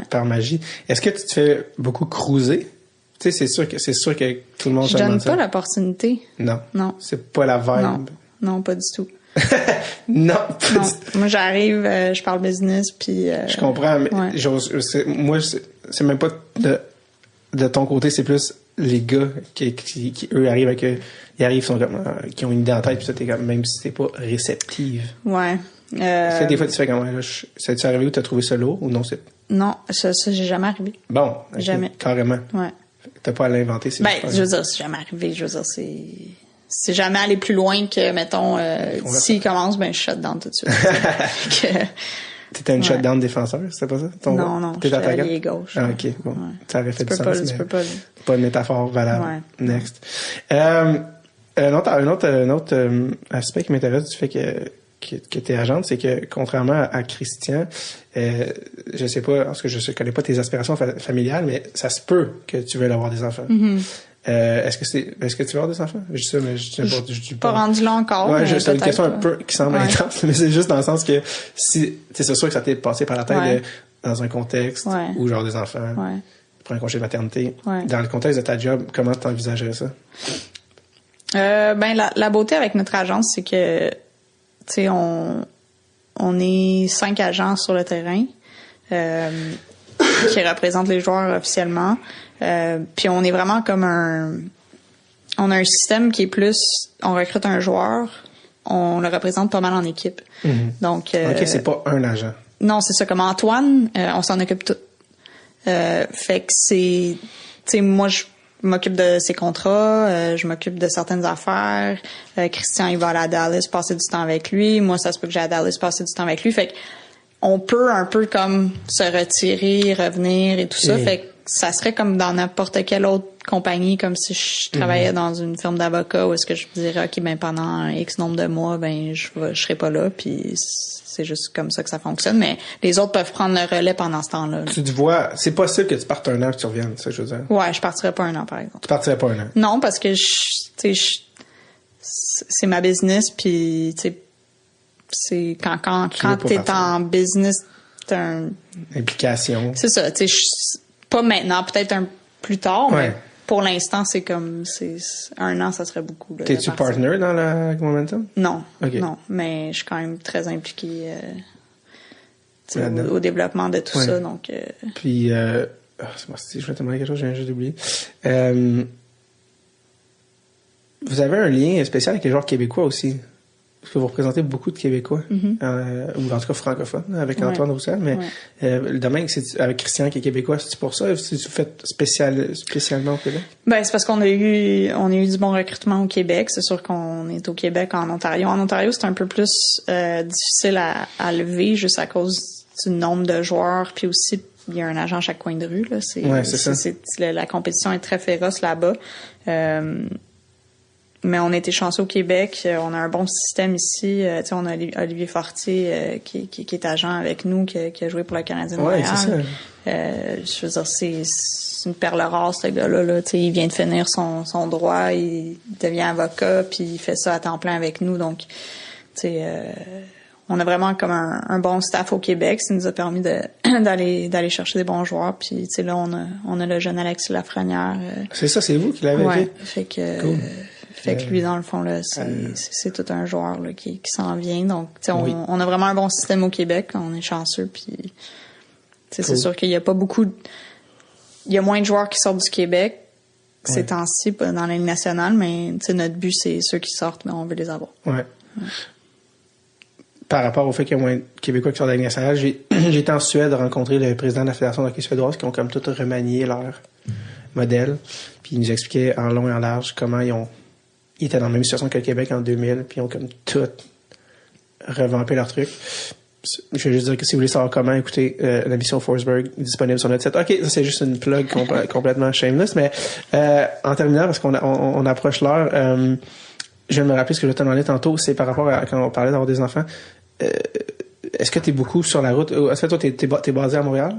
par magie. Est-ce que tu te fais beaucoup cruiser? Tu sais, c'est sûr que tout le monde... Je donne pas l'opportunité. Non. Non. C'est pas la vibe. Non, pas du tout. Non, pas du tout. Moi, j'arrive, je parle business, puis... je comprends, mais moi, c'est même pas de ton côté, c'est plus les gars qui eux, arrivent avec... Ils arrivent, sont comme, qui ont une idée en tête, puis ça, t'es comme, même si t'es pas réceptive. Ouais. Est-ce que des fois, tu fais comme, ça t'est arrivé où t'as trouvé ça lourd, ou non? Non, ça, j'ai jamais arrivé. Bon. Okay, jamais. Carrément. Ouais. T'as pas à l'inventer, c'est je veux dire, c'est jamais arrivé. Je veux dire, c'est jamais aller plus loin que, mettons, s'il commence, je shut down tout de suite. T'étais une shutdown défenseur, c'était pas ça? Non, t'étais attaquant? Allié gauche. Ah, ok, bon. Ouais. Ça aurait fait du sens, mais pas une métaphore valable. Ouais. Next. Un autre aspect qui m'intéresse du fait que t'es agente, c'est que, contrairement à Christian, je sais pas, parce que je connais pas tes aspirations familiales, mais ça se peut que tu veuilles avoir des enfants. Mm-hmm. Est-ce que tu veux avoir des enfants? Je dis ça, mais je dis pas. Pas rendu là encore. Ouais, c'est une question un peu qui semble intense, mais c'est juste dans le sens que c'est sûr que ça t'est passé par la tête dans un contexte où genre des enfants, prends un congé de maternité. Ouais. Dans le contexte de ta job, comment t'envisagerais ça? La beauté avec notre agence, c'est que, tu sais, on est 5 agents sur le terrain, qui représentent les joueurs officiellement. Puis on est vraiment comme on a un système qui est plus, on recrute un joueur, on le représente pas mal en équipe. Mm-hmm. Donc, OK, c'est pas un agent. Non, c'est ça. Comme Antoine, on s'en occupe tout. Fait que c'est, tu sais, moi, je m'occupe de ses contrats, je m'occupe de certaines affaires. Christian, il va aller à Dallas passer du temps avec lui. Moi, ça se peut que j'aille à Dallas passer du temps avec lui. Fait que on peut un peu comme se retirer, revenir et tout ça. Fait que ça serait comme dans n'importe quelle autre compagnie, comme si je travaillais dans une firme d'avocats où est-ce que je me dirais, OK, pendant un X nombre de mois, je serai pas là, puis c'est juste comme ça que ça fonctionne. Mais les autres peuvent prendre le relais pendant ce temps-là. Tu te vois, c'est possible que tu partes un an et que tu reviennes, c'est ça que je veux dire? Ouais, je partirais pas un an, par exemple. Tu partirais pas un an? Non, parce que c'est ma business, puis tu sais, c'est quand t'es en business, t'as un... Implication. C'est ça, tu sais, pas maintenant, peut-être un plus tard, mais pour l'instant, c'est comme, un an, ça serait beaucoup. Là, t'es-tu partner dans la Momentum? Non. Okay. Non, mais je suis quand même très impliquée, au développement de tout ça, donc. Puis, je vais te demander quelque chose, je viens juste d'oublier. Vous avez un lien spécial avec les joueurs québécois aussi. Parce que vous représentez beaucoup de Québécois, ou en tout cas francophones, avec Antoine Roussel, mais le domaine, c'est avec Christian qui est québécois, c'est pour ça? Si tu fais spécialement au Québec? C'est parce qu'on a eu du bon recrutement au Québec. C'est sûr qu'on est au Québec, en Ontario. En Ontario, c'est un peu plus difficile à lever, juste à cause du nombre de joueurs, puis aussi, il y a un agent à chaque coin de rue, là. C'est ça. La compétition est très féroce là-bas. Mais on a été chanceux au Québec. On a un bon système ici. On a Olivier Fortier qui est agent avec nous, qui a joué pour le Canadien de Montréal. C'est ça. Je veux dire, c'est une perle rare, ce gars-là. Là. Il vient de finir son droit, il devient avocat, puis il fait ça à temps plein avec nous. Donc, on a vraiment comme un bon staff au Québec. Ça nous a permis d'aller chercher des bons joueurs. Puis là, on a le jeune Alexis Lafrenière. C'est ça, c'est vous qui l'avez fait? Fait que... Cool. Fait que lui, dans le fond, là, c'est tout un joueur là, qui s'en vient. Donc, on a vraiment un bon système au Québec. On est chanceux. Puis, c'est sûr qu'il y a pas beaucoup... Il y a moins de joueurs qui sortent du Québec ces temps-ci dans la Ligue nationale, mais notre but, c'est ceux qui sortent, mais on veut les avoir. Ouais. Par rapport au fait qu'il y a moins de Québécois qui sortent de la Ligue nationale, j'ai été en Suède rencontrer le président de la Fédération de hockey suédoise qui ont comme tout remanié leur modèle. Puis ils nous expliquaient en long et en large comment ils étaient dans la même situation que le Québec en 2000, puis ils ont comme tout revampé leur truc. je vais juste dire que si vous voulez savoir comment écouter la mission Forsberg disponible sur notre site. OK, ça c'est juste une plug complètement shameless, mais en terminant, parce qu'on approche l'heure, je viens de me rappeler ce que je te demandais tantôt, c'est par rapport à quand on parlait d'avoir des enfants. Est-ce que tu es beaucoup sur la route? Est-ce que toi, t'es basé à Montréal?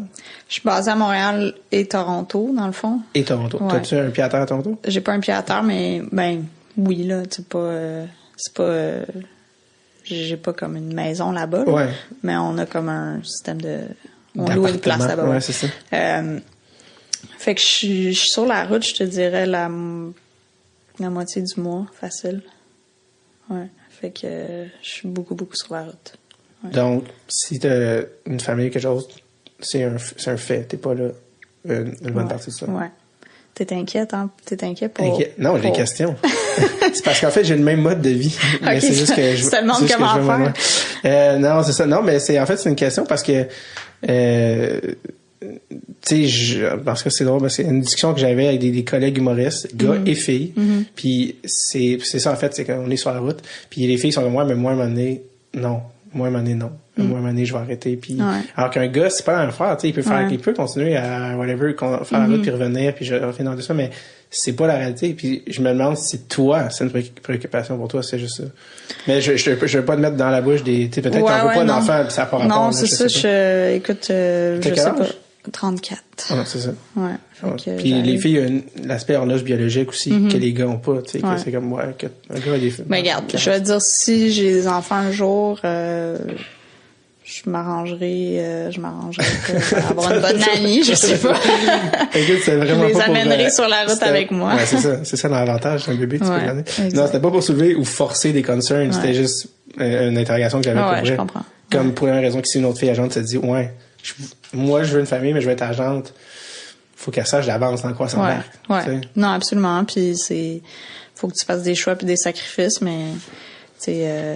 Je suis basée à Montréal et Toronto, dans le fond. Et Toronto. Ouais. T'as-tu un pied à terre à Toronto? J'ai pas un pied à terre, mais oui, là, c'est pas j'ai pas comme une maison là-bas, là, ouais. Mais on a comme un système on loue une place là-bas. Ouais, c'est ça. Fait que je suis sur la route, je te dirais la moitié du mois, facile. Ouais. Fait que je suis beaucoup sur la route. Ouais. Donc, si t'as une famille, quelque chose, c'est un fait. T'es pas là une bonne partie de ça. Ouais. T'es inquiète, hein? T'es inquiète pour... Non, j'ai des questions. C'est parce qu'en fait, j'ai le même mode de vie. Mais okay, c'est juste que je te demande comment faire. Non, c'est ça. Non, mais c'est une question parce que tu sais, parce que c'est drôle, parce que c'est une discussion que j'avais avec des collègues humoristes, gars et filles. Puis c'est ça en fait, c'est qu'on est sur la route. Puis les filles sont comme moi, mais moi à un moment donné, non. Moi à un moment donné, non. Moi à un moment donné, je vais arrêter. Puis alors qu'un gars, c'est pas la même affaire, tu sais, il peut continuer à whatever, faire la route puis revenir, puis je reviens dans tout ça, mais c'est pas la réalité. Puis je me demande si toi, c'est une préoccupation pour toi, c'est juste ça. Mais je veux pas te mettre dans la bouche des, tu sais, peut-être t'en veux pas d'enfant, puis ça n'a pas rapport. Non, c'est ça. Écoute, je sais pas. 34. Ah, c'est ça. Ouais. Puis les filles, l'aspect horloge biologique aussi, que les gars ont pas, tu sais, que c'est comme moi, un gars a des filles. Mais regarde, je vais te dire, si j'ai des enfants un jour, je m'arrangerai pour avoir une bonne nanny, je sais pas. Écoute, c'est vraiment je les pas amènerai sur la route avec moi. Ouais, c'est ça l'avantage d'un bébé, tu peux l'amener. Non, c'était pas pour soulever ou forcer des concerns, c'était juste une interrogation que j'avais pour vrai. Je comprends. Comme pour une raison que si une autre fille agente se dit, moi je veux une famille, mais je veux être agente, faut qu'elle sache d'avance dans quoi ça embarque. Ouais. Non, absolument. Puis faut que tu fasses des choix puis des sacrifices, mais c'est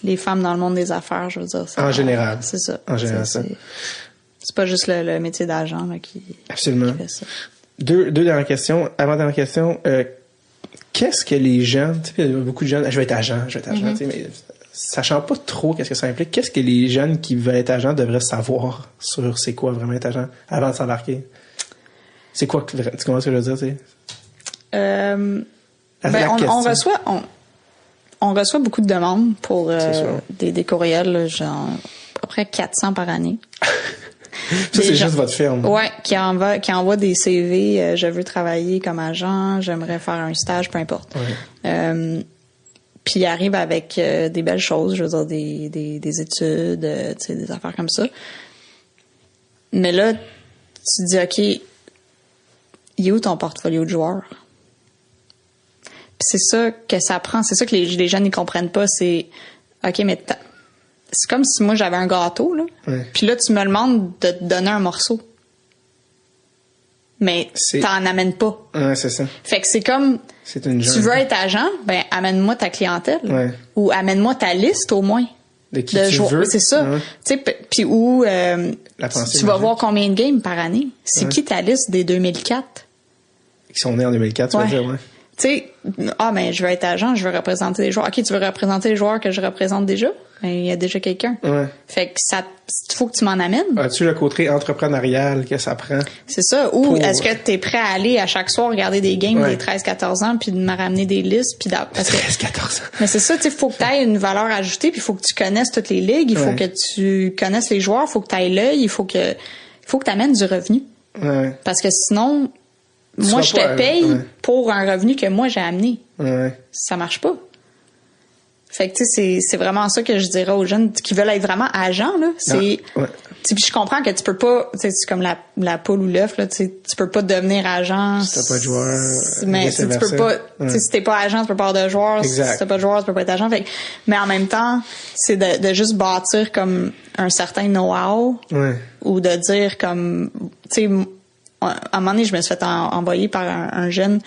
les femmes dans le monde des affaires, je veux dire. En général. C'est ça. En général, c'est pas juste le métier d'agent là, qui fait ça. Deux dernières questions. Avant-dernière question, qu'est-ce que les jeunes, tu sais, il y a beaucoup de jeunes, je vais être agent, tu sais, mais sachant pas trop qu'est-ce que ça implique, qu'est-ce que les jeunes qui veulent être agents devraient savoir sur c'est quoi vraiment être agent avant de s'embarquer? C'est quoi, tu comprends ce que je veux dire, tu sais? On reçoit beaucoup de demandes pour des courriels, là, genre à peu près 400 par année. Ça, c'est juste votre firme. Ouais, qui envoie des CV, je veux travailler comme agent, j'aimerais faire un stage, peu importe. Ouais. Puis ils arrivent avec des belles choses, je veux dire des études, tu sais, des affaires comme ça. Mais là, tu te dis, OK, il est où ton portfolio de joueurs? Puis c'est ça que ça prend, c'est ça que les jeunes ils comprennent pas, c'est OK, mais c'est comme si moi j'avais un gâteau là. Ouais. Puis là tu me demandes de te donner un morceau. Mais t'en amènes pas. Ouais, c'est ça. Fait que c'est comme tu veux être agent, ben amène-moi ta clientèle ou amène-moi ta liste au moins. De qui tu veux. C'est ça. Tu sais, puis où tu vas voir combien de games par année. C'est qui ta liste des 2004 qui sont nés en 2004, tu vas dire, ouais. Tu sais, mais je veux être agent, je veux représenter des joueurs. OK, tu veux représenter les joueurs que je représente déjà? Ben, il y a déjà quelqu'un. Ouais. Fait que faut que tu m'en amènes. As-tu le côté entrepreneurial que ça prend? C'est ça. Ou est-ce que t'es prêt à aller à chaque soir regarder des games des 13-14 ans puis de me ramener des listes puis 13-14 ans. Mais c'est ça, tu sais, faut que t'aies une valeur ajoutée puis il faut que tu connaisses toutes les ligues, il faut que tu connaisses les joueurs, il faut que t'aies l'œil, il faut que t'amènes du revenu. Ouais. Parce que sinon, moi, je te paye pour un revenu que moi, j'ai amené. Ouais. Ça marche pas. Fait que, tu sais, c'est vraiment ça que je dirais aux jeunes qui veulent être vraiment agents, là. C'est, puis je comprends que tu peux pas, tu sais, c'est comme la poule ou l'œuf, là, tu peux pas devenir agent. Si t'as pas de joueur. Mais tu peux pas, tu sais, si t'es pas agent, tu peux pas avoir de joueurs. Exact. Si t'as pas de joueurs, tu peux pas être agent. Fait que, mais en même temps, c'est de juste bâtir comme un certain know-how. Ouais. Ou de dire comme, tu sais, à un moment donné, je me suis fait envoyer par un jeune.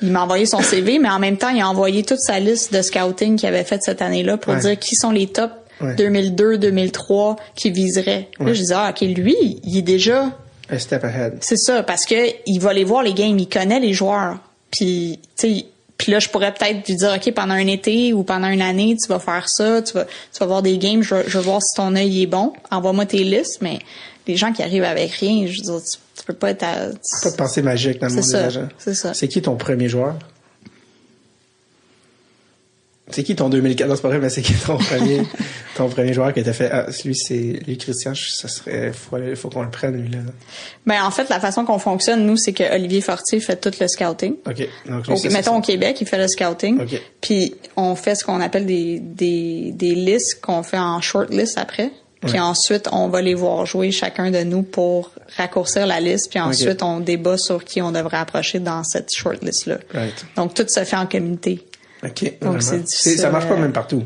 Il m'a envoyé son CV, mais en même temps, il a envoyé toute sa liste de scouting qu'il avait fait cette année-là pour dire qui sont les top 2002, 2003 qui viseraient. Là, je disais, OK, lui, il est déjà... Un step ahead. C'est ça, parce que il va aller voir les games, il connaît les joueurs. Puis, tu sais, Puis là, je pourrais peut-être lui dire, OK, pendant un été ou pendant une année, tu vas faire ça, tu vas voir des games, je veux voir si ton œil est bon. Envoie-moi tes listes, mais les gens qui arrivent avec rien, je veux dire, tu peux pas être pas de pensée magique dans le monde des agents. C'est ça. C'est qui ton premier joueur? C'est qui ton 2014? C'est pas vrai, mais c'est qui ton premier joueur qui t'a fait, lui, Christian, ça serait, faut qu'on le prenne, lui, là. Ben, en fait, la façon qu'on fonctionne, nous, c'est que Olivier Fortier fait tout le scouting. OK. Donc, mettons au Québec, il fait le scouting. OK. Puis, on fait ce qu'on appelle des listes qu'on fait en short list après. Puis ensuite, on va les voir jouer chacun de nous pour raccourcir la liste. Puis ensuite, on débat sur qui on devrait approcher dans cette short list-là. Right. Donc, tout se fait en communauté. OK. Donc, c'est difficile. Ça marche pas même partout.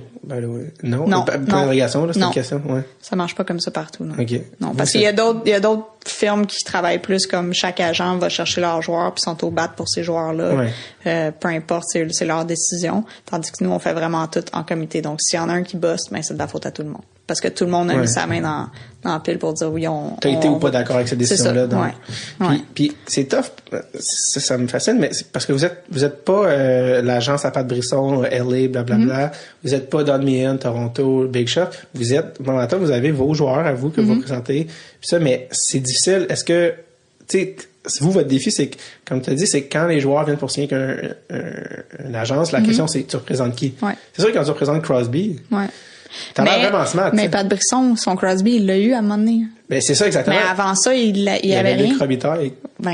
Non. Pas d'irrigation, là, c'est une question. Ouais. Ça marche pas comme ça partout, non. OK. Non, parce qu'il y a d'autres firmes qui travaillent plus comme chaque agent va chercher leurs joueurs puis sont au bat pour ces joueurs-là. Ouais. Peu importe, c'est leur décision. Tandis que nous, on fait vraiment tout en comité. Donc, s'il y en a un qui bosse, ben, c'est de la faute à tout le monde. Parce que tout le monde a mis sa main dans la pile pour dire oui, T'as été ou pas d'accord avec cette décision-là. Donc. Ouais. Puis c'est tough, ça me fascine, mais c'est parce que vous êtes pas l'agence à Pat Brisson, LA, blablabla. Vous êtes pas Don Meehan, Toronto, Big Shot. Vous êtes, momentan, vous avez vos joueurs à vous que vous présentez. Puis ça, mais c'est difficile. Est-ce que, tu sais, vous, votre défi, c'est que, comme tu as dit, c'est que quand les joueurs viennent pour signer avec une agence, la question, c'est tu représentes qui? Ouais. C'est sûr que quand tu représentes Crosby, t'as l'air vraiment smart. Mais Pat Brisson, son Crosby, il l'a eu à un moment donné. Ben, c'est ça, exactement. Mais avant ça, il avait rien. Luc Robitaille. Dans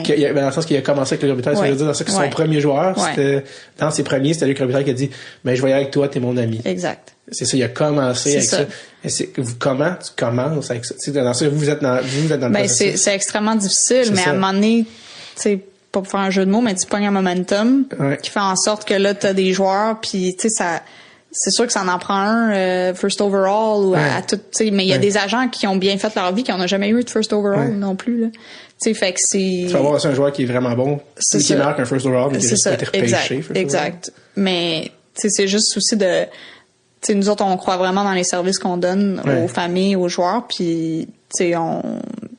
le sens qu'il a commencé avec Luc Robitaille. Ça veut dire, dans ça, que son premier joueur, c'était, dans ses premiers, c'était Luc Robitaille qui a dit, ben, je vais y aller avec toi, t'es mon ami. Exact. C'est ça, il a commencé avec ça. Comment tu commences avec ça? Dans ça, vous êtes dans le processus. C'est extrêmement difficile, mais à un moment donné, tu sais, pas pour faire un jeu de mots, mais tu pognes un momentum qui fait en sorte que là, t'as des joueurs, puis tu sais, ça, c'est sûr que ça en prend un first overall ou à tout, tu sais, mais il y a des agents qui ont bien fait leur vie, qui n'ont jamais eu de first overall non plus, là. Tu sais, fait que c'est... Tu vas avoir aussi un joueur qui est vraiment bon, qui est meilleur qu'un first overall, mais qui a été repêché. Exact. Mais, tu sais, c'est juste souci de... Tu sais, nous autres, on croit vraiment dans les services qu'on donne aux familles, aux joueurs, puis, tu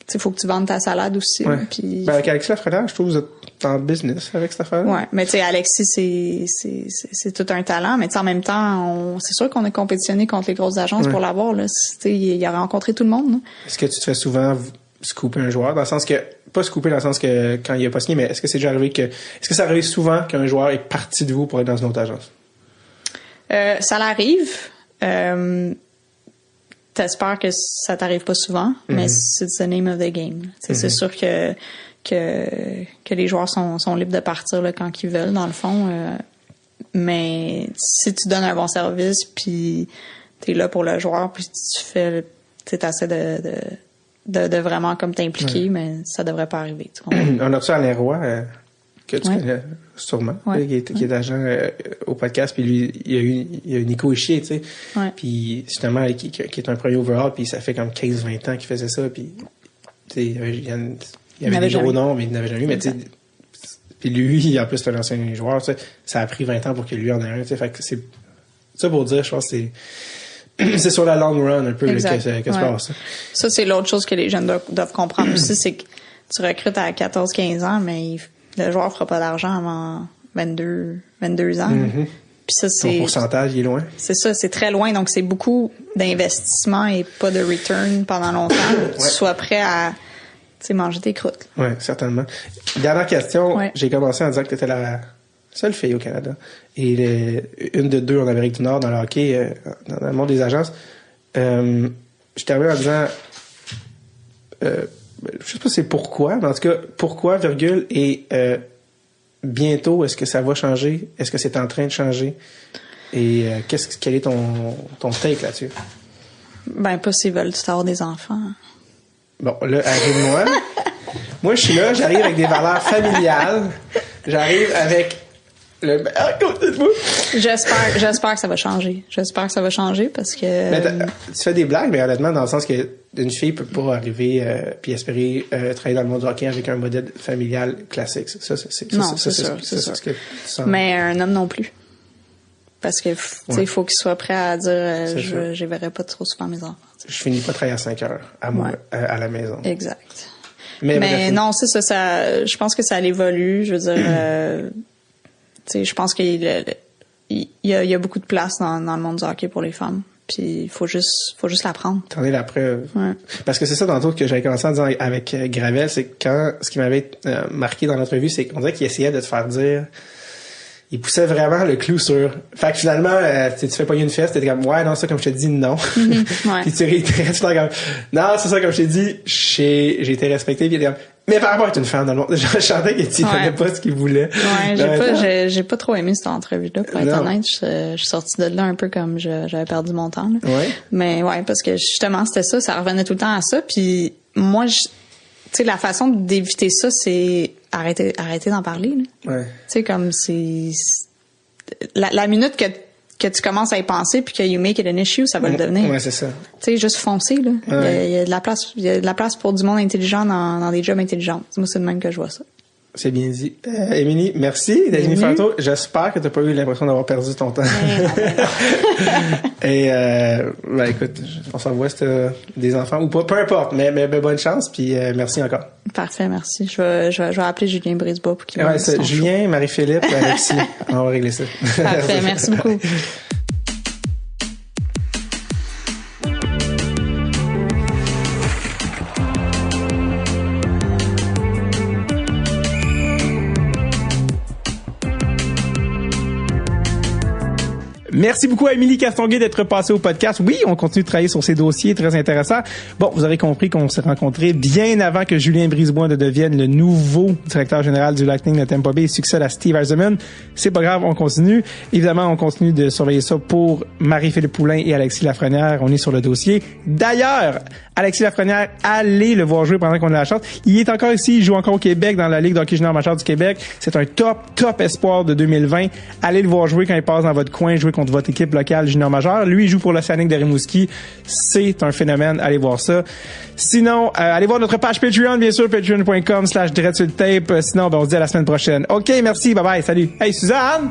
sais, faut que tu vendes ta salade aussi. Puis... Ben, avec Alexis Lafrenière, je trouve que vous êtes en business avec cette affaire. Ouais, mais tu sais, Alexis, c'est tout un talent, mais tu sais, en même temps, c'est sûr qu'on est compétitionné contre les grosses agences pour l'avoir, là. Tu sais, il a rencontré tout le monde, là. Est-ce que tu te fais souvent scooper un joueur, dans le sens que, pas scooper dans le sens que quand il a pas signé, mais est-ce que c'est déjà arrivé est-ce que ça arrive souvent qu'un joueur est parti de vous pour être dans une autre agence? Ça l'arrive. T'espères que ça t'arrive pas souvent, mais c'est the name of the game. C'est sûr que les joueurs sont libres de partir là, quand ils veulent, dans le fond. Mais si tu donnes un bon service, puis t'es là pour le joueur, puis tu t'essaies de vraiment comme t'impliquer, mais ça devrait pas arriver. On a reçu Alain Roy, que tu connais sûrement, qui est agent au podcast, puis lui, il y a eu Nico Ischier, tu sais, puis justement, qui est un premier overall, puis ça fait comme 15-20 ans qu'il faisait ça, puis tu sais, il y avait des gros noms, mais il n'avait jamais eu, mais tu sais, puis lui, en plus, c'est un ancien joueur, tu sais, ça a pris 20 ans pour que lui en ait un, tu sais, fait que c'est ça pour dire, je pense que c'est sur la long run un peu que ça se passe. Ça, c'est l'autre chose que les jeunes doivent comprendre aussi, c'est que tu recrutes à 14-15 ans, mais le joueur fera pas d'argent avant 22 ans. Puis ça, ton pourcentage, il est loin. C'est ça, c'est très loin. Donc, c'est beaucoup d'investissement et pas de return pendant longtemps. Tu sois prêt à manger tes croûtes. Oui, certainement. Dernière question. J'ai commencé en disant que tu étais la seule fille au Canada. Et une de deux en Amérique du Nord dans le hockey, dans le monde des agences. Je termine en disant... je sais pas c'est pourquoi, mais en tout cas, pourquoi, virgule, et bientôt, est-ce que ça va changer? Est-ce que c'est en train de changer? Et quel est ton take là-dessus? Ben, pas s'ils veulent tout avoir des enfants. Bon, là, arrive-moi. Moi, je suis là, j'arrive avec des valeurs familiales. J'arrive avec J'espère que ça va changer. J'espère que ça va changer parce que... Mais tu fais des blagues, mais honnêtement, dans le sens que une fille peut pas arriver puis espérer travailler dans le monde du hockey avec un modèle familial classique. Ça, c'est ce que tu sens. Mais un homme non plus. Parce que il faut qu'il soit prêt à dire je verrai pas trop souvent mes enfants. Je finis pas de travailler à 5 heures à la maison. Exact. Mais non, c'est ça. Je pense que ça évolue. Je veux dire... sais, je pense qu'il y a beaucoup de place dans le monde du hockey pour les femmes. Puis il faut juste la prendre. T'en es la preuve. Ouais. Parce que c'est ça tantôt que j'avais commencé en disant avec Gravel, c'est que ce qui m'avait marqué dans l'entrevue, c'est qu'on dirait qu'il essayait de te faire dire, il poussait vraiment le clou sur. Fait que finalement, tu fais pas une fesse, t'es comme ouais, non, ça comme je te dis, non. Ouais. Puis tu réitérais tout le temps comme non, c'est ça comme je t'ai dit, j'ai été respecté, puis il était comme mais par rapport à être une femme dans le monde, je chantais que tu donnais pas ce qu'il voulait. Ouais, j'ai pas trop aimé cette entrevue-là, pour être honnête. Je suis sortie de là un peu comme j'avais perdu mon temps, là. Ouais. Mais ouais, parce que justement, c'était ça revenait tout le temps à ça, puis moi, tu sais, la façon d'éviter ça, c'est arrêter d'en parler, là. Ouais. Tu sais, comme c'est la minute que tu commences à y penser puis que you make it an issue, ça va le devenir. Ouais, c'est ça. Tu sais, juste foncer, là. Ouais. Il y a de la place pour du monde intelligent dans des jobs intelligents. Moi, c'est de même que je vois ça. C'est bien dit. Émilie, merci d'être venue faire un tour. J'espère que t'as pas eu l'impression d'avoir perdu ton temps. Et écoute, on s'envoie des enfants ou pas, peu importe, mais bonne chance puis merci encore. Parfait, merci. Je vais appeler Julien Brisebois pour qu'il me dise son Julien, Marie-Philippe, Alexis, on va régler ça. Parfait, merci beaucoup. Merci beaucoup à Émilie Castonguay d'être passée au podcast. Oui, on continue de travailler sur ces dossiers très intéressants. Bon, vous aurez compris qu'on s'est rencontrés bien avant que Julien Brisebois ne devienne le nouveau directeur général du Lightning de Tampa Bay et succède à Steve Yzerman. C'est pas grave, on continue. Évidemment, on continue de surveiller ça pour Marie-Philippe Poulin et Alexis Lafrenière. On est sur le dossier. D'ailleurs, Alexis Lafrenière, allez le voir jouer pendant qu'on a la chance. Il est encore ici, il joue encore au Québec dans la Ligue d'hockey junior majeur du Québec. C'est un top espoir de 2020. Allez le voir jouer quand il passe dans votre coin, jouer contre votre équipe locale junior majeur. Lui, il joue pour l'Océanique de Rimouski. C'est un phénomène. Allez voir ça. Sinon, allez voir notre page Patreon, bien sûr, patreon.com/dreadsultape. Sinon, on se dit à la semaine prochaine. OK, merci. Bye bye. Salut. Hey, Suzanne!